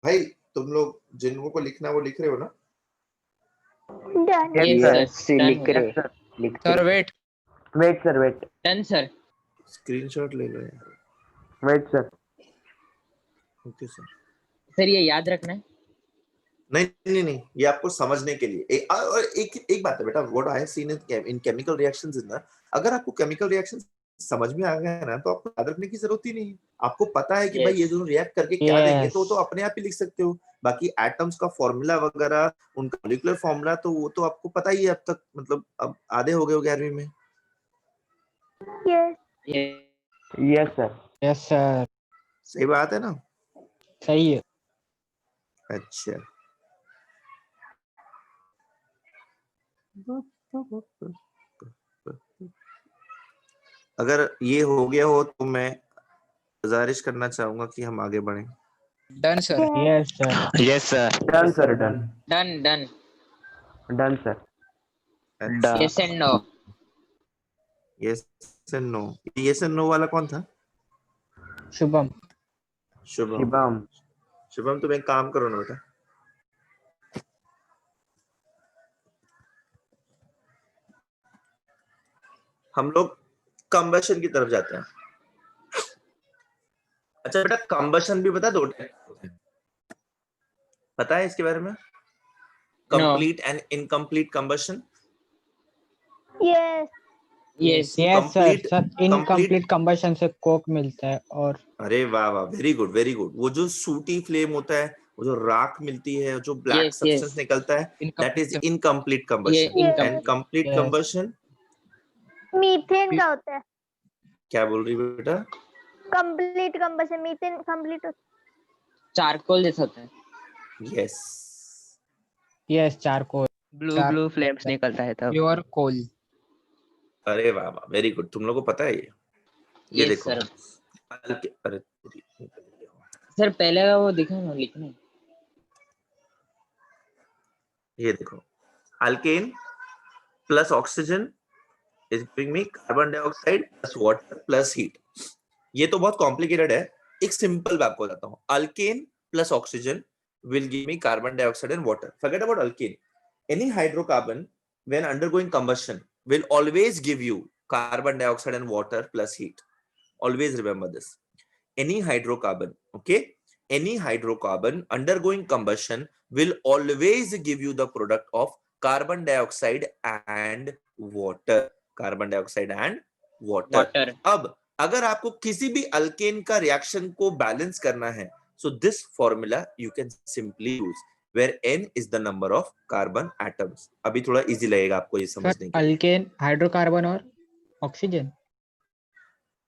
भाई तुम लोग जिन लोगों को लिखना है वो लिख रहे हो ना? Done. Yes, Yes, sir. Done हो लिख गया. रहे लिख सर रहे wait, wait sir wait Done, sir. Screenshot ले लो यार। Wait sir okay sir. Sir ये याद रखना है. नहीं नहीं नहीं, ये आपको समझने के लिए। और एक बात है बेटा, what I have seen in chemical reactions is ना, अगर आपको केमिकल रिएक्शन समझ में आ गया है ना, तो आपको याद रखने की जरूरत ही नहीं है। आपको पता है कि भाई ये दोनों रिएक्ट करके क्या देंगे, तो अपने आप ही लिख सकते हो। बाकी एटम्स का फॉर्मूला वगैरह, उनका मॉलिक्यूलर फॉर्मूला, तो वो तो आपको पता ही है अब तक, मतलब अब आधे हो गए हो 11वीं में। Yes. Yes sir yes sir, सही बात है ना? सही है. अच्छा, अगर ये हो गया हो तो मैं गुजारिश करना चाहूंगा कि हम आगे बढ़ें। Done sir. Yes sir. Yes sir. Done sir done Done, done. Done sir अच्छा, Yes and no. Yes and no. Yes and no वाला कौन था? शुभम. शुभम। शिवम शुभम तुम एक काम करो ना बेटा, हम लोग कंबशन की तरफ जाते हैं। अच्छा बेटा, कंबशन भी पता, दो टाइप होते हैं, पता है इसके बारे में? Complete and incomplete combustion. Yes. Yes. Yes sir. Complete- sir incomplete combustion से कोक मिलता है. और अरे वाह वाह, वेरी गुड वेरी गुड। वो जो सूटी फ्लेम होता है, वो जो राख मिलती है, जो ब्लैक Yes, सब्सटेंस yes. निकलता है, दैट इज इनकम्प्लीट ये combustion. Yes. And complete Yes. Combustion methane का होता है। क्या बोल रही बेटा? कंप्लीट कंबशन, मीथेन कंप्लीट होता चारकोल जैसा होता है. यस। Yes charcoal. ब्लू चार- ब्लू फ्लेम्स निकलता है तब। प्योर कोल। अरे वाह वाह, वेरी गुड। तुम लोगों को पता है ये Yes, देखो। sir. अरे सर पहले का वो दिखा ना लिखना. ये देखो, alkane plus oxygen is giving me carbon dioxide plus water plus heat. ये तो बहुत कॉम्प्लिकेटेड है, एक सिंपल बात को बताता हूँ। Alkane plus oxygen will give me carbon dioxide and water. Forget about alkane. Any hydrocarbon when undergoing combustion will always give you carbon dioxide and water plus heat. Always remember this. Any hydrocarbon, okay? Any hydrocarbon undergoing combustion will always give you the product of carbon dioxide and water. Carbon dioxide and water. Water. अब अगर आपको किसी भी alkane का reaction को balance करना है, so this formula you can simply use where n is the number of carbon atoms. अभी थोड़ा इजी लगेगा आपको ये सर समझने के लिए। अल्केन, हाइड्रोकार्बन और ऑक्सीजन.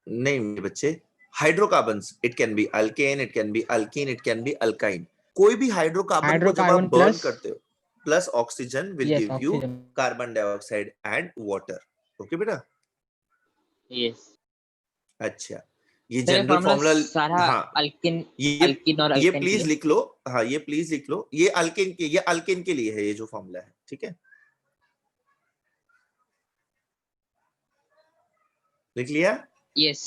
नहीं मेरे बच्चे, hydrocarbons, it can B alkane, it can B alkyne, it can B alkyne. कोई भी हाइड्रोकार्बन को जब आप हाइड्रोकार्बन बर्न प्लस करते हो, plus oxygen will yes give you oxygen. Carbon dioxide and water. Okay बेटा? Yes. अच्छा, ये सर ये जनरल फॉर्मूला फॉर्मूला, सारा हाँ अल्किन ये अल्किन और ये अल्केन के प्लीज लिए. लिख लो। हाँ ये प्लीज लिख लो, ये अल्केन के, ये अल्केन के लिए है ये जो फॉर्मूला है, ठीक है? लिख लिया? Yes.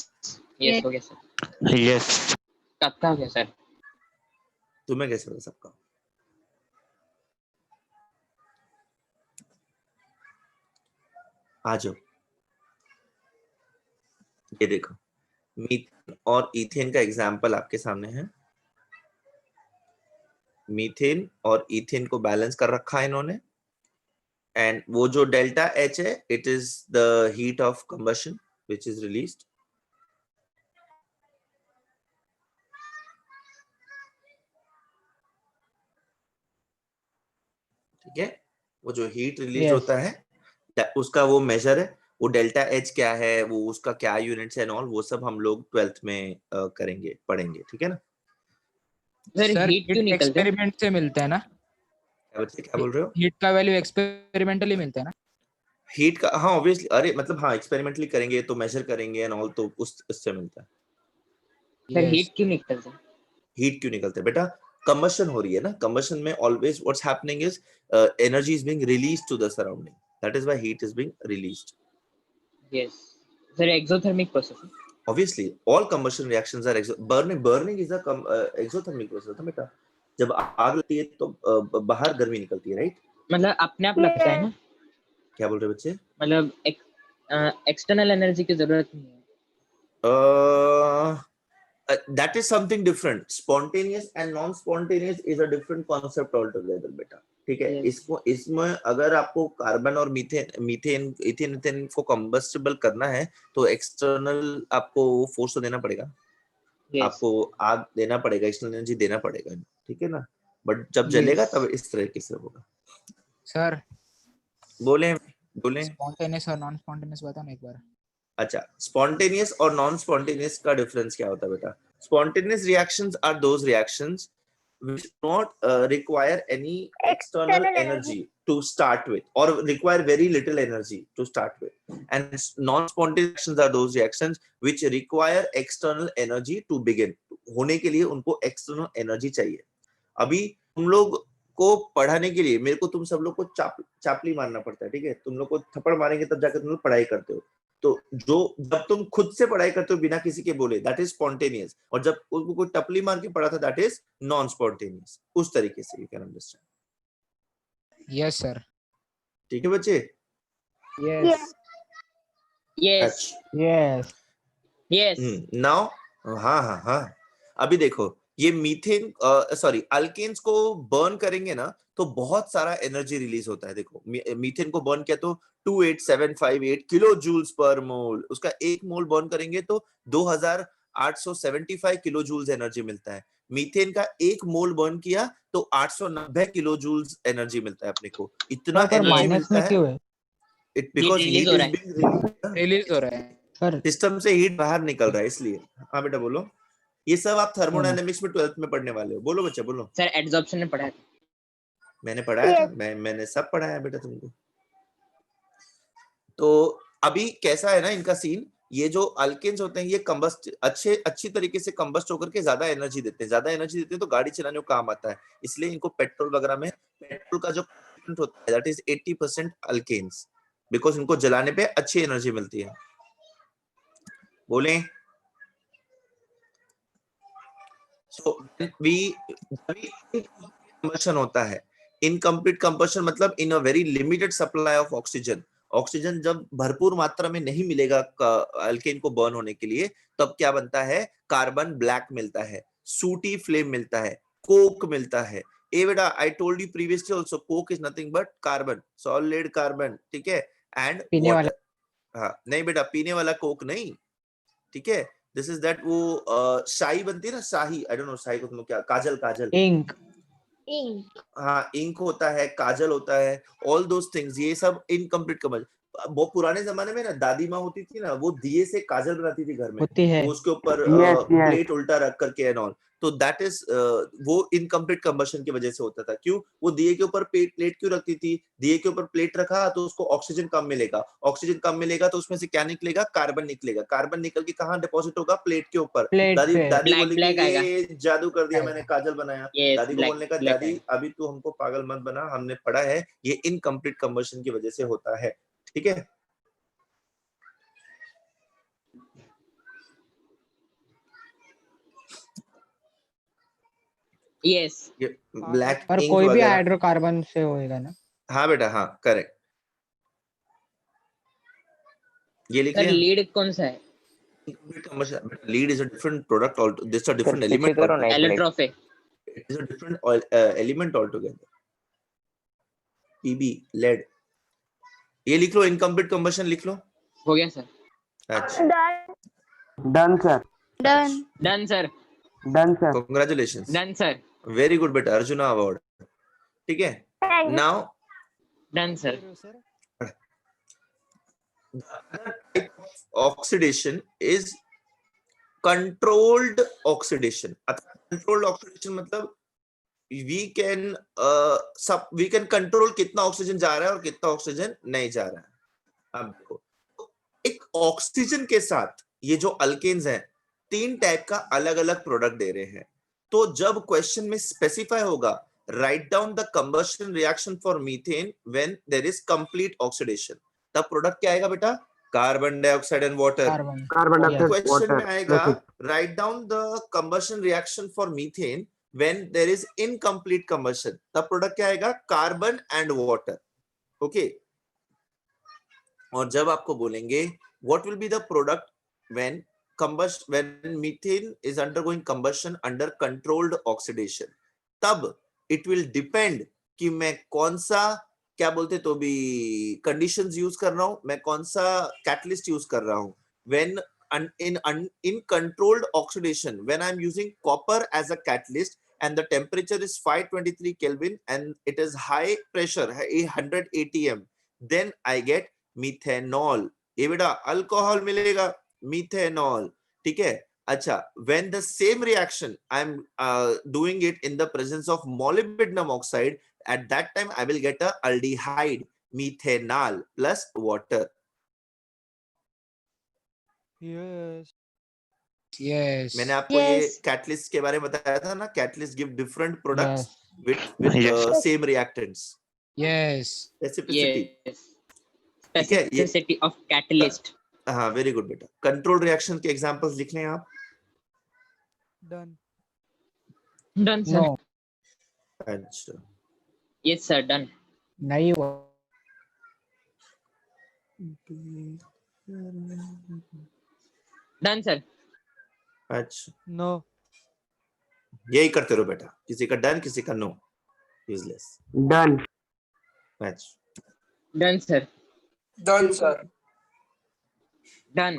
Yes हो गया सर. यस। कब का हो गया सर? तुम्हें कैसे पता सबका? आ जाओ, ये देखो, मीथेन और इथेन का एग्जाम्पल आपके सामने है। मीथेन और इथेन को बैलेंस कर रखा है इन्होंने, एंड वो जो डेल्टा एच है, it is the heat of combustion which is released. ठीक है, वो जो हीट रिलीज Yes. होता है उसका वो मेजर है, वो डेल्टा एच क्या है, वो उसका क्या यूनिट्स एंड ऑल, वो सब हम लोग 12th में करेंगे, पढ़ेंगे, ठीक है ना? सर सर हीट क्यों निकलते हैं? एक्सपेरिमेंट से मिलता है ना, क्या बच्चे क्या बोल रहे हो? हीट का वैल्यू एक्सपेरिमेंटली मिलता है ना। हीट का हाँ ऑब्वियसली, अरे मतलब हाँ एक्सपेरिमेंटली करेंगे तो मेजर करेंगे एंड ऑल, तो उससे मिलता है। Sir Yes. हीट क्यों निकलते हैं? हीट क्यों निकलते हैं बेटा? कंबशन हो रही है ना, कंबशन में always what's happening is energy is being released to the surrounding, that is why heat is being released. Yes sir, exothermic process. Obviously all combustion reactions are burning is a exothermic process है बेटा। जब आग लगती है तो बाहर गर्मी निकलती है, राइट? मतलब अपने आप लगता है ना, क्या बोल रहे हो बच्चे? मतलब एक्सटर्नल एनर्जी की जरूरत नहीं है। That is something different. Spontaneous and non-spontaneous is a different concept altogether बेटा, ठीक है? Yes. इसमें अगर आपको कार्बन और इथेन को कंबस्टिबल करना है तो एक्सटर्नल आपको फोर्स तो देना पड़ेगा, Yes. आपको आग देना पड़ेगा, एक्सटर्नल एनर्जी देना पड़ेगा, ठीक है ना? बट जब Yes. जलेगा तब इस तरीके से होगा। सर बोले स्पॉन्टेनियस और नॉन स्पॉन्टेनियस बताओ ना एक बार। अच्छा, स्पॉन्टेनियस और नॉन स्पॉन्टेनियस का डिफरेंस क्या होता है बेटा? Spontaneous reactions are those reactions which not require any external energy to start with, or require very little energy to start with, and non-spontaneous reactions are those reactions which require external energy to begin. होने के लिए उनको external energy चाहिए। अभी तुम लोग को पढ़ाने के लिए मेरे को तुम सब लोग को चापली मारना पड़ता है, ठीक है? तुम लोग को थप्पड़ मारेंगे तब जाकर तुम लोग पढ़ाई करते हो। तो जो जब तुम खुद से पढ़ाई करते हो बिना किसी के बोले, दैट इज स्पॉन्टेनियस, और जब उनको कोई टपली मार के पढ़ा था, दैट इज नॉन स्पॉन्टेनियस। उस तरीके से you can understand. Yes sir. ठीक है बच्चे? Yes Yes. Yes Yes. Now हाँ हाँ हाँ, अभी देखो ये मीथेन सॉरी अल्केन्स को बर्न करेंगे ना तो बहुत सारा एनर्जी रिलीज होता है। देखो मीथेन को बर्न किया तो 28758 किलो जूल्स पर मोल, उसका एक मोल बर्न करेंगे तो 2875 किलो जूल्स एनर्जी मिलता है। मीथेन का एक मोल बर्न किया तो 890 किलो जूल्स एनर्जी मिलता है अपने को। इतना पर एनर्जी माइनस मिलता में है क्यों है इट बिकॉज release हीट हो इज रहा है। बीइंग रिलीज हो रहा है। सर? सिस्टम से हीट बाहर निकल रहा है इसलिए। हाँ बेटा बोलो, ये सब आप थर्मोडायनेमिक्स में 12th में पढ़ने वाले हो। बोलो बच्चा बोलो। सर एड्सॉर्प्शन ने पढ़ा है। मैंने पढ़ाया था, मैंने सब पढ़ाया बेटा तुमको। तो अभी कैसा है ना इनका सीन, ये जो अल्केन्स होते हैं ये कंबस्ट अच्छी तरीके से कंबस्ट होकर के ज्यादा एनर्जी देते हैं तो गाड़ी चलाने को काम आता है। इसलिए इनको पेट्रोल वगैरह में पेट्रोल का जो कंटेंट होता है दैट इज 80% अल्केन्स, बिकॉज इनको जलाने पे अच्छी एनर्जी मिलती है। बोले सो कंबशन होता है। इनकम्प्लीट कंबशन मतलब in a very limited supply of oxygen. Oxygen जब भरपूर मात्रा में नहीं मिलेगा अल्केन को बर्न होने के लिए, तब क्या बनता है? कार्बन ब्लैक मिलता है, सूटी फ्लेम मिलता है, कोक मिलता है। ए बेटा I told you previously also, Coke is nothing but carbon, solid carbon, ठीक है? एंड पीने वाला वाटर। हाँ नहीं बेटा, पीने वाला कोक नहीं, ठीक है? दिस इज दैट वो शाही बनती है ना, शाही, आई डोंट नो शाही को तुम क्या, काजल इंक हाँ इंक होता है, काजल होता है, ऑल दोस थिंग्स, ये सब इनकम्प्लीट कमल। बहुत पुराने जमाने में ना दादी माँ होती थी ना, वो दिए से काजल बनाती थी घर में, होती है। वो उसके ऊपर Yes, yes. प्लेट उल्टा रख करके एंड ऑल। तो दैट इज वो इनकम्प्लीट कंबशन की वजह से होता था। क्यों? वो दिए के ऊपर प्लेट क्यों रखती थी? दिए के ऊपर प्लेट रखा तो उसको ऑक्सीजन कम मिलेगा, ऑक्सीजन कम मिलेगा तो उसमें से क्या निकलेगा? कार्बन निकलेगा। कार्बन निकल के कहाँ डिपॉजिट होगा? प्लेट के ऊपर। प्लेट दादी पे दादी Black, बोलेगी black आएगा। ये जादू कर दिया मैंने, आएगा। काजल बनाया। Yes, दादी को black, बोलने का black दादी आएगा। अभी तू हमको पागल मत बना, हमने पढ़ा है ये इनकम्प्लीट कंबशन की वजह से होता है, ठीक है? Yes. ये ब्लैक पर इंक कोई भी वगैरह। हाइड्रोकार्बन से होएगा ना? हाँ बेटा हाँ करेक्ट, ये लिख सर लिया। लीड कौन सा है? Incomplete combustion, lead is a different product all, this a different पीछे एलिमेंट, करो ना एक minute. Allotrope. It is a different element all together. P B lead, ये लिख लो, इनकम्प्लीट कंबशन लिख लो। हो गया सर। अच्छा Done, sir. Done sir. Done, sir. Congratulations, done sir. Very good बेटा, अर्जुना अवार्ड, ठीक है? Thank you. Now done sir. other type of oxidation is controlled oxidation. Controlled oxidation मतलब वी कैन कंट्रोल कितना oxygen जा रहा है और कितना ऑक्सीजन नहीं जा रहा है। अब देखो, एक ऑक्सीजन के साथ ये जो अल्केन्स हैं 3 टाइप का अलग अलग प्रोडक्ट दे रहे हैं। तो जब क्वेश्चन में स्पेसिफाई होगा write down the combustion reaction for methane when there is complete oxidation, तब प्रोडक्ट क्या आएगा बेटा? Carbon dioxide and water. Carbon. Carbon Yes. Dioxide question में वाटर आएगा plus write down the combustion reaction for methane when there is incomplete combustion, तब product क्या आएगा? Carbon and water. Okay. और जब आपको बोलेंगे what will be the product when methane is undergoing combustion under controlled oxidation, तब it will depend कि मैं कौन सा क्या बोलते तो भी conditions यूज कर रहा हूं, मैं कौन सा catalyst यूज कर रहा हूं। when in controlled oxidation, when I'm using copper as a catalyst and the temperature is 523 Kelvin and it is high pressure 100 atm, then I get methanol. ये बेटा अल्कोहल मिलेगा, मिथेनॉल। ठीक है। अच्छा, when the same reaction I am doing it in the presence of molybdenum oxide, at that time I will get a aldehyde, methanol plus water. Yes. Yes. मैंने आपको ये Yes. Catalyst के बारे में बताया था ना, catalyst give different products Yes. with same reactants, Yes. specificity। Yes. ठीक है, ये Specificity of catalyst. हाँ वेरी गुड बेटा। कंट्रोल रिएक्शन के एग्जांपल्स लिख लें आप। Done. Done, sir. No. अच्छा, Yes, sir. Done. नहीं हुआ। Done, sir. अच्छा, No. यही करते रहो बेटा, किसी का डन किसी का नो, यूजलेस। डन अच्छा, Done, sir. Done, sir. Done.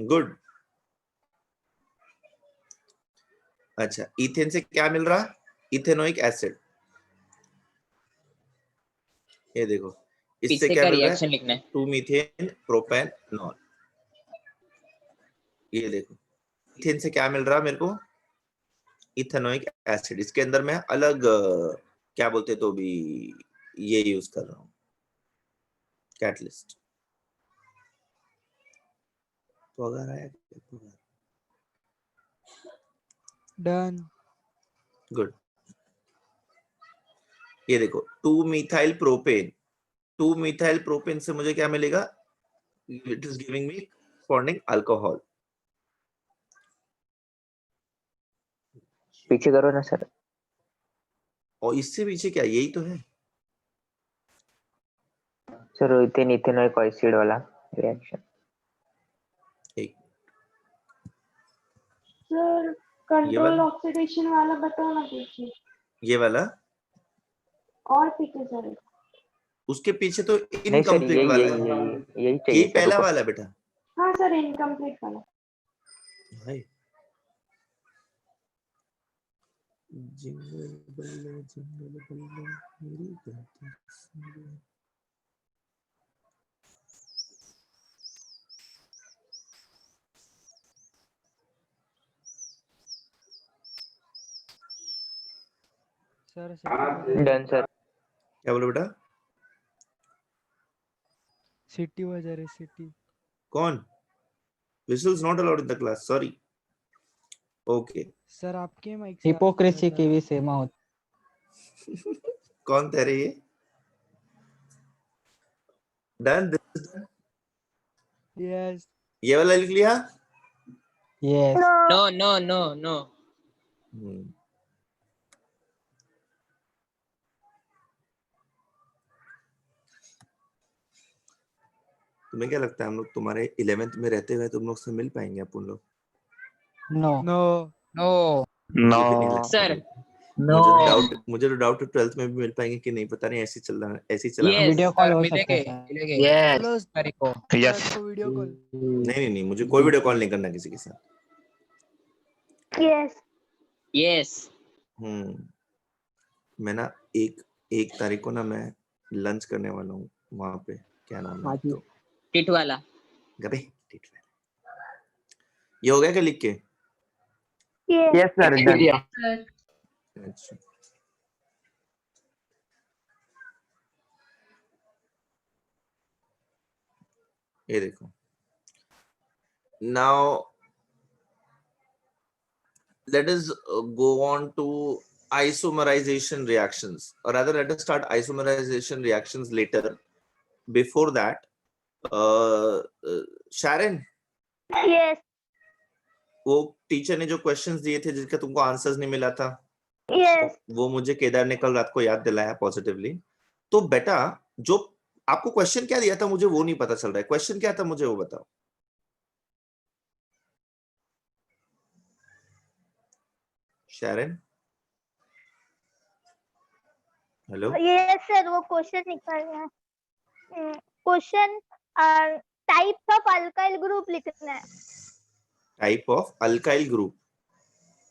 Good. अच्छा, इथेन से क्या मिल रहा? Ethanoic acid. ये देखो, इससे पीछे क्या का मिल रहा है? रिएक्शन लिखना है। 2 मीथेन प्रोपेनॉल। ये देखो, इथेन से क्या मिल रहा मेरे को? Ethanoic acid. इसके अंदर मैं अलग क्या बोलते तो भी ये यूज कर रहा हूँ, कैटलिस्ट। तो अगर आया Done. गुड। ये देखो, 2 मिथाइल प्रोपेन। 2 मिथाइल प्रोपेन से मुझे क्या मिलेगा? It is giving me cornering alcohol. पीछे करो ना सर। और इससे पीछे क्या? यही तो है सर इथेन इथेनॉइक एसिड वाला रिएक्शन। एक सर कंट्रोल ऑक्सीडेशन वाला बताओ ना पीछे। ये वाला और पीछे सर। उसके पीछे तो नहीं सर इनकम्प्लीट वाला है। यही चाहिए यही सर, पहला रुको। वाला बेटा। हाँ सर इनकम्प्लीट वाला। भाई जिंगल बल्ले मेरी गलती से। Sir, done sir. क्या बोले बेटा? city बजा रहे city. कौन? whistles not allowed in the class, sorry. Okay. Sir आपके माइक से हिपोक्रेसी की भी सीमा होती। कौन तह रही है? डन। Yes. ये वाला लिख लिया? Yes. No no no no. तुम्हें क्या लगता है हम लोग तुम्हारे 11th में रहते हुए तुम लोग से मिल पाएंगे अपन लोग? No. No. No. मुझे भी नहीं लगता। सर मुझे तो डाउट 12th में भी मिल पाएंगे कि नहीं, पता नहीं। ऐसे चल रहा है, ऐसे ही चला। Yes. वीडियो कॉल हो सकता मिलेंगे है। मिलेंगे। Yes. चलो मेरे को। Yes. Video call. नहीं, मुझे कोई वीडियो कॉल नहीं करना किसी के साथ। Yes. Yes. मैं ना एक तारीख को ना मैं लंच करने वाला हूँ वहां पे। क्या नाम है तो टिट वाला। गबे ये हो गया क्या लिख के? ये Yes, sir. Done. अच्छा, ये देखो. Now let us go on to isomerization reactions, or rather let us start isomerization reactions later. Before that, Sharon, yes वो टीचर ने जो क्वेश्चंस दिए थे जिसका तुमको आंसर्स नहीं मिला था, यस वो मुझे केदार ने कल रात को याद दिलाया पॉजिटिवली. तो बेटा जो आपको क्वेश्चन क्या दिया था मुझे वो नहीं पता चल रहा है. क्वेश्चन क्या था मुझे वो बताओ. Sharon, hello. यस सर वो क्वेश्चन निकल गया. Question types of alkyl group लिखना है. Type of alkyl group.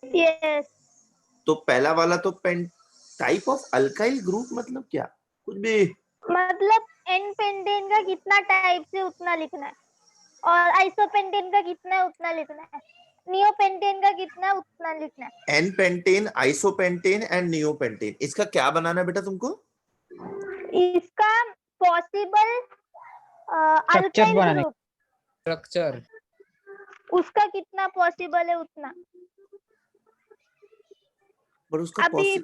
Yes तो पहला वाला तो टाइप ऑफ अल्काइल ग्रुप मतलब क्या? कुछ भी. मतलब एन पेंटेन का कितना टाइप से उतना लिखना है, और आइसोपेंटेन का कितना है उतना लिखना है, नियोपेंटेन का कितना है उतना लिखना है. N pentane, isopentane and neopentane, इसका क्या बनाना है बेटा तुमको? इसका पॉसिबल Structures अल्काइल बनाने. Group structure. उसका कितना पॉसिबल है उतना. पर उसका अभी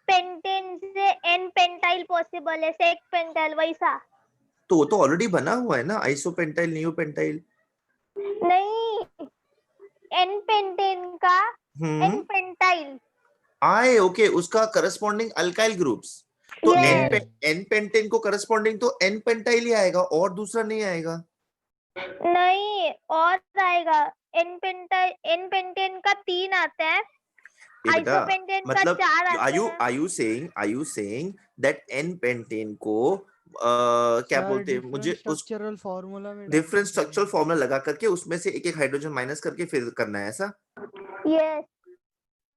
पेंटेन से एन पेंटाइल पॉसिबल है, सेक पेंटाइल वैसा तो वो तो ऑलरेडी बना हुआ है ना, आइसोपेंटाइल, नियोपेंटाइल. नहीं. एन पेंटेन का एन पेंटाइल. आए ओके, उसका करस्पॉन्डिंग अल्काइल ग्रुप्स. तो Yes. एन पेंटेन को करस्पॉन्डिंग तो एन पेंटाइल ही आएगा और दूसरा नहीं आएगा. नहीं और आएगा. एन पेंटेन का 3 आता है, ये बेटा आइसोपेंटेन का मतलब 4 आता are है. you saying that n pentane को क्या बोलते हैं, मुझे उस स्ट्रक्चरल फार्मूला में डिफरेंट स्ट्रक्चरल फॉर्मूला लगा करके उसमें से एक एक हाइड्रोजन माइनस करके फिर करना है ऐसा. यस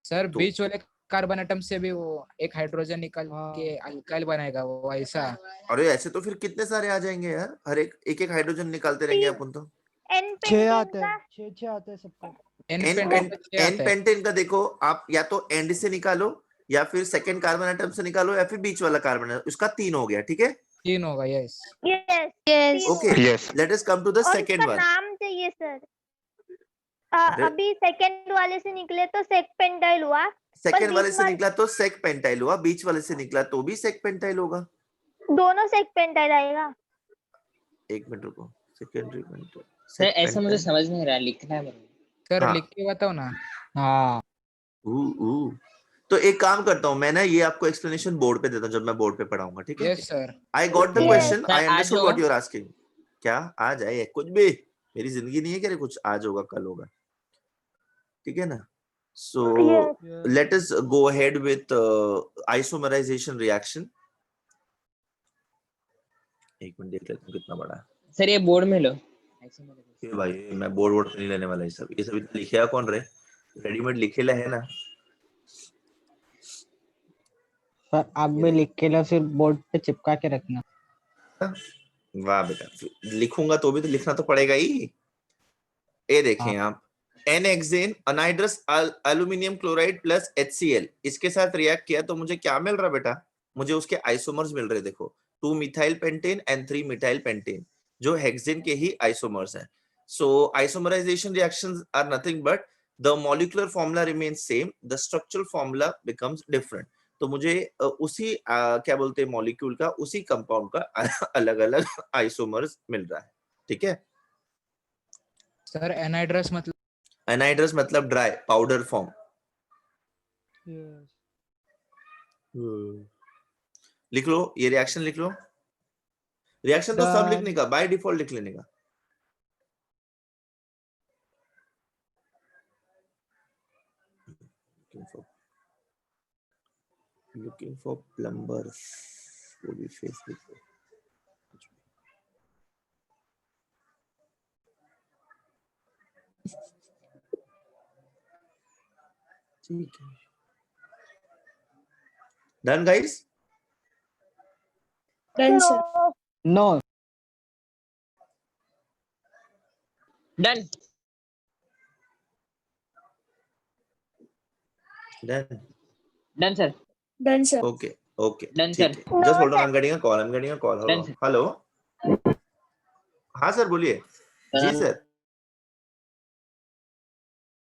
सर तो- बीच वाले कार्बन एटम से भी वो एक हाइड्रोजन निकाल के अल्काइल बनाएगा वो ऐसा. अरे ऐसे तो फिर कितने सारे आ जाएंगे यार, हर एक एक हाइड्रोजन निकालते रहेंगे अपन तो. एन 6 पेंटेन आते का हैं 6 आते हैं सबको. एन एन पेंटेन पेंटेन का देखो आप, या तो एंड से निकालो या फिर सेकंड कार्बन एटम से निकालो या फिर बीच वाला कार्बन, उसका 3 हो गया. ठीक है, 3 होगा. Yes yes okay. Let us come to the और सेकंड इसका वन. नाम चाहिए सर. अरे- अभी सेकंड वाले से निकले तो सेक पेंटाइल हुआ, सेकंड वाले बीच से वाले- निकला तो सेक पेंटाइल हुआ, बीच वाले से निकला तो भी सेक पेंटाइल होगा. दोनों सेक पेंटाइल आएगा. एक मिनट रुको. सेकेंडरी पेंटाइल, सर ऐसा मुझे समझ नहीं रहा, लिखना है मुझे. सर हाँ. लिख के बताओ ना. हाँ. तो एक काम करता हूँ मैं ना, ये आपको एक्सप्लेनेशन बोर्ड पे देता हूँ जब मैं बोर्ड पे पढ़ाऊंगा. ठीक है, yes sir. I got the Yes. Question, Sir, I आज अंडरस्टूड होगा? What you are asking. क्या आ जाए कुछ भी, मेरी जिंदगी नहीं है कि कुछ आज होगा कल होगा. ठीक है ना. सो Yes. let us go ahead with isomerization reaction. एक मिनट देख लेता हूँ कितना बड़ा है. सर ये बोर्ड में लो. ये भाई मैं बोर्ड नहीं लेने वाला. ये सब इतना लिखेगा कौन रे, रेडीमेड लिखेला है ना. सर आप भी लिख के लो, फिर बोर्ड पे चिपका के रखना. वाह बेटा, लिखूंगा तो भी तो लिखना तो पड़ेगा ही. ये देखें आप, n hexane anhydrous aluminium chloride plus HCl, इसके साथ रिएक्ट किया तो मुझे क्या मिल रहा बेटा? मुझे उसके आइसोमर्स मिल रहे. देखो 2 methyl pentane and 3 methyl pentane, जो हेक्सेन के ही आइसोमर्स हैं. So isomerization reactions are nothing but the molecular formula remains same, the structural formula becomes different. तो मुझे उसी क्या बोलते हैं मॉलिक्यूल का, उसी कंपाउंड का अलग अलग आइसोमर्स मिल रहा है. ठीक है. सर एनहाइड्रस मतलब एनहाइड्रस मतलब ड्राई पाउडर फॉर्म. लिख लो, ये रिएक्शन लिख लो. रिएक्शन तो सब लिखने का, बाय डिफॉल्ट लिख लेने का. looking for plumbers, वो भी फेसबुक पे. ठीक है. Done guys. No. Done Done. Done sir Done, sir. Okay. Okay. Done, ठीक sir. है. Just hold on. No, I'm getting a call. I'm getting a call. Hold Done, on. sir. Hello. हाँ sir बोलिए. जी sir.